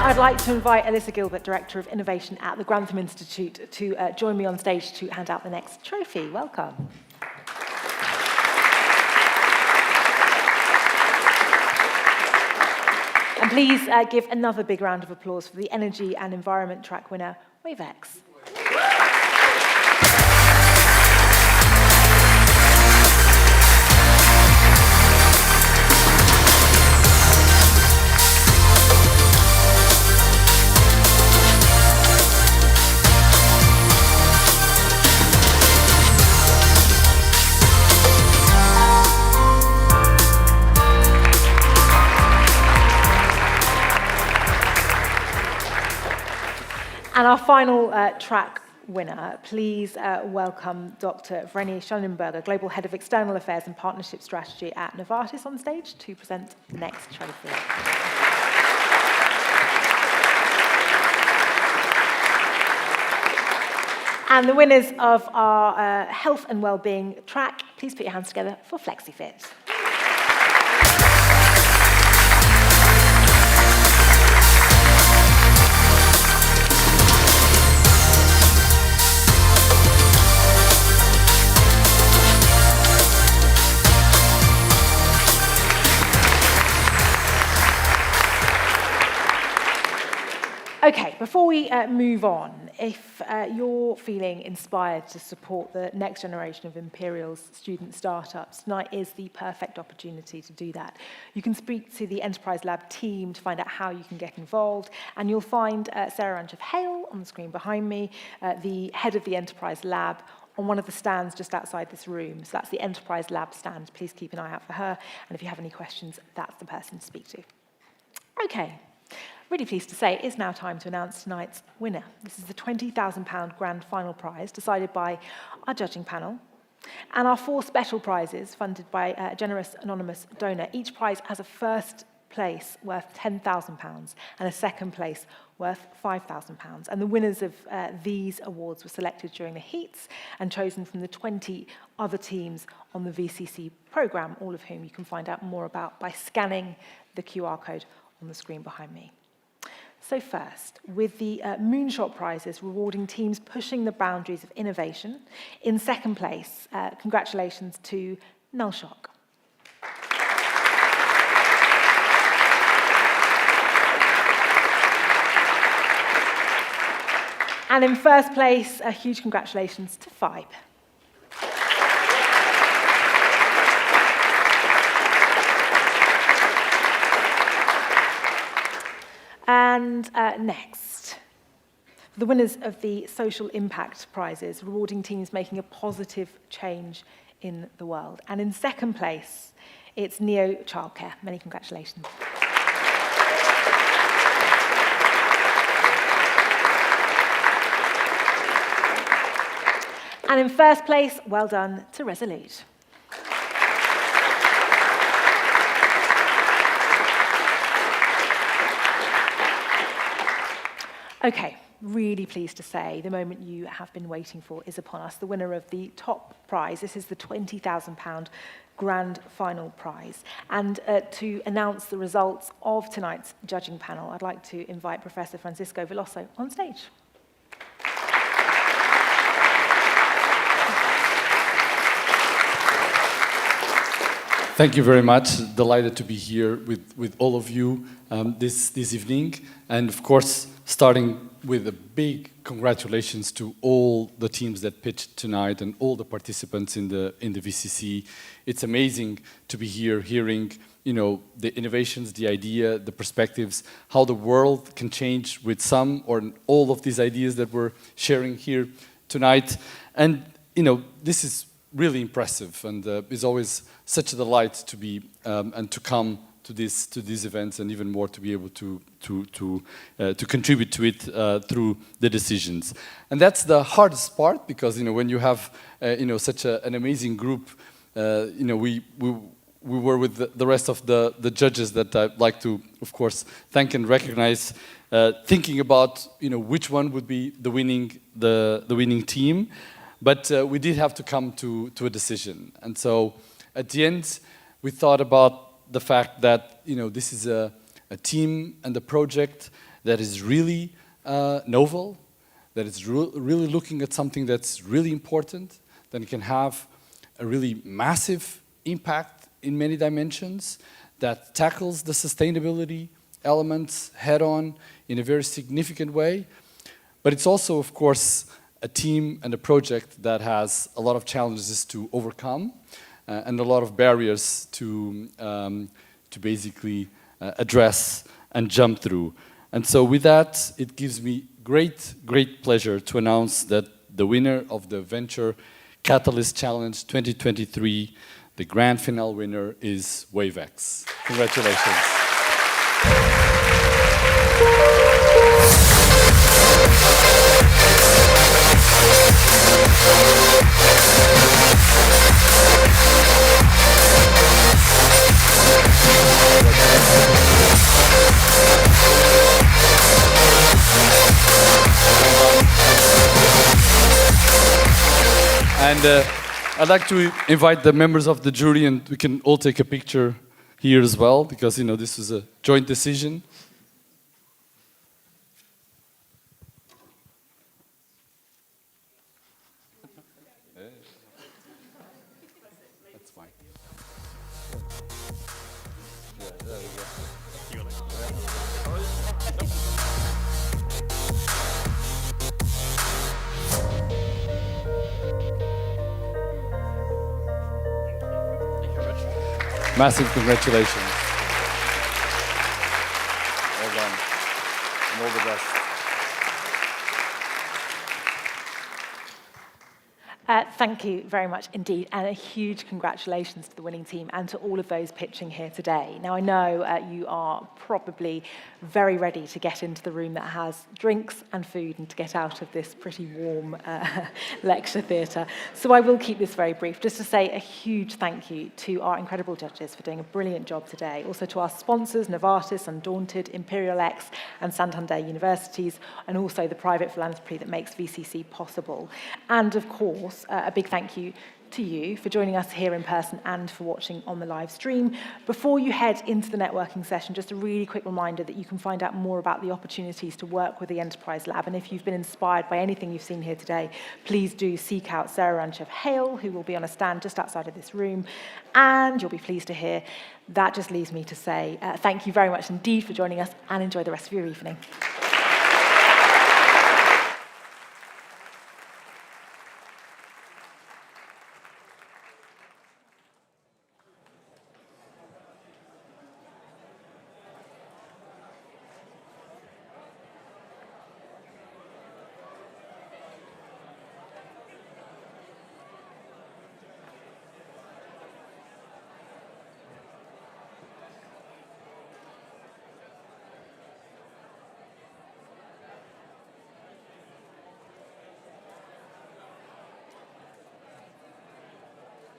I'd like to invite Alyssa Gilbert, Director of Innovation at the Grantham Institute, to join me on stage to hand out the next trophy. Welcome. And please give another big round of applause for the Energy and Environment track winner, Wayvex. And our final track winner, please welcome Dr. Vreni Schoenenberger, Global Head of External Affairs and Partnership Strategy at Novartis, on stage to present the next trophy. And the winners of our Health and Wellbeing track, please put your hands together for Flexifit. Okay, before we move on, if you're feeling inspired to support the next generation of Imperial's student startups, tonight is the perfect opportunity to do that. You can speak to the Enterprise Lab team to find out how you can get involved, and you'll find Sarah Ranchev-Hale on the screen behind me, the head of the Enterprise Lab, on one of the stands just outside this room. So that's the Enterprise Lab stand. Please keep an eye out for her, and if you have any questions, that's the person to speak to. Okay. Really pleased to say it is now time to announce tonight's winner. This is the £20,000 grand final prize decided by our judging panel. And our 4 special prizes, funded by a generous anonymous donor, each prize has a first place worth £10,000 and a second place worth £5,000. And the winners of these awards were selected during the heats and chosen from the 20 other teams on the VCC programme, all of whom you can find out more about by scanning the QR code on the screen behind me. So first, with the Moonshot prizes rewarding teams pushing the boundaries of innovation. In second place, congratulations to Nullshock. And in first place, a huge congratulations to Fibe. And next, the winners of the Social Impact Prizes, rewarding teams making a positive change in the world. And in second place, it's Neo Childcare. Many congratulations. And in first place, well done to Resolute. Okay, really pleased to say the moment you have been waiting for is upon us. The winner of the top prize, this is the £20,000 grand final prize. And to announce the results of tonight's judging panel, I'd like to invite Professor Francisco Veloso on stage. Thank you very much. Delighted to be here with all of you this evening. And of course, starting with a big congratulations to all the teams that pitched tonight and all the participants in the VCC. It's amazing to be here hearing, you know, the innovations, the idea, the perspectives, how the world can change with some or all of these ideas that we're sharing here tonight. And, you know, this is really impressive, and it's always such a delight to be and to come to these events, and even more to be able to contribute to it through the decisions. And that's the hardest part, because, you know, when you have you know, such an amazing group, you know, we were with the rest of the judges that I'd like to, of course, thank and recognize, thinking about, you know, which one would be the winning team. But we did have to come to a decision. And so at the end, we thought about the fact that, you know, this is a team and a project that is really novel, that is really looking at something that's really important, that can have a really massive impact in many dimensions, that tackles the sustainability elements head-on in a very significant way. But it's also, of course, a team and a project that has a lot of challenges to overcome and a lot of barriers to basically address and jump through. And so with that, it gives me great pleasure to announce that the winner of the Venture Catalyst Challenge 2023, the grand finale winner, is Wayvex. Congratulations. And I'd like to invite the members of the jury, and we can all take a picture here as well, because, you know, this was a joint decision. That's fine. Yeah, there we go. Massive congratulations. Well done. And all the best. Thank you very much indeed, and a huge congratulations to the winning team and to all of those pitching here today. Now, I know you are probably very ready to get into the room that has drinks and food and to get out of this pretty warm lecture theatre. So I will keep this very brief, just to say a huge thank you to our incredible judges for doing a brilliant job today. Also to our sponsors, Novartis, Undaunted, Imperial X and Santander Universities, and also the private philanthropy that makes VCC possible. And of course, a big thank you to you for joining us here in person and for watching on the live stream. Before you head into the networking session, just a really quick reminder that you can find out more about the opportunities to work with the Enterprise Lab. And if you've been inspired by anything you've seen here today, please do seek out Sarah Ranchev-Hale, who will be on a stand just outside of this room. And you'll be pleased to hear that just leaves me to say thank you very much indeed for joining us and enjoy the rest of your evening.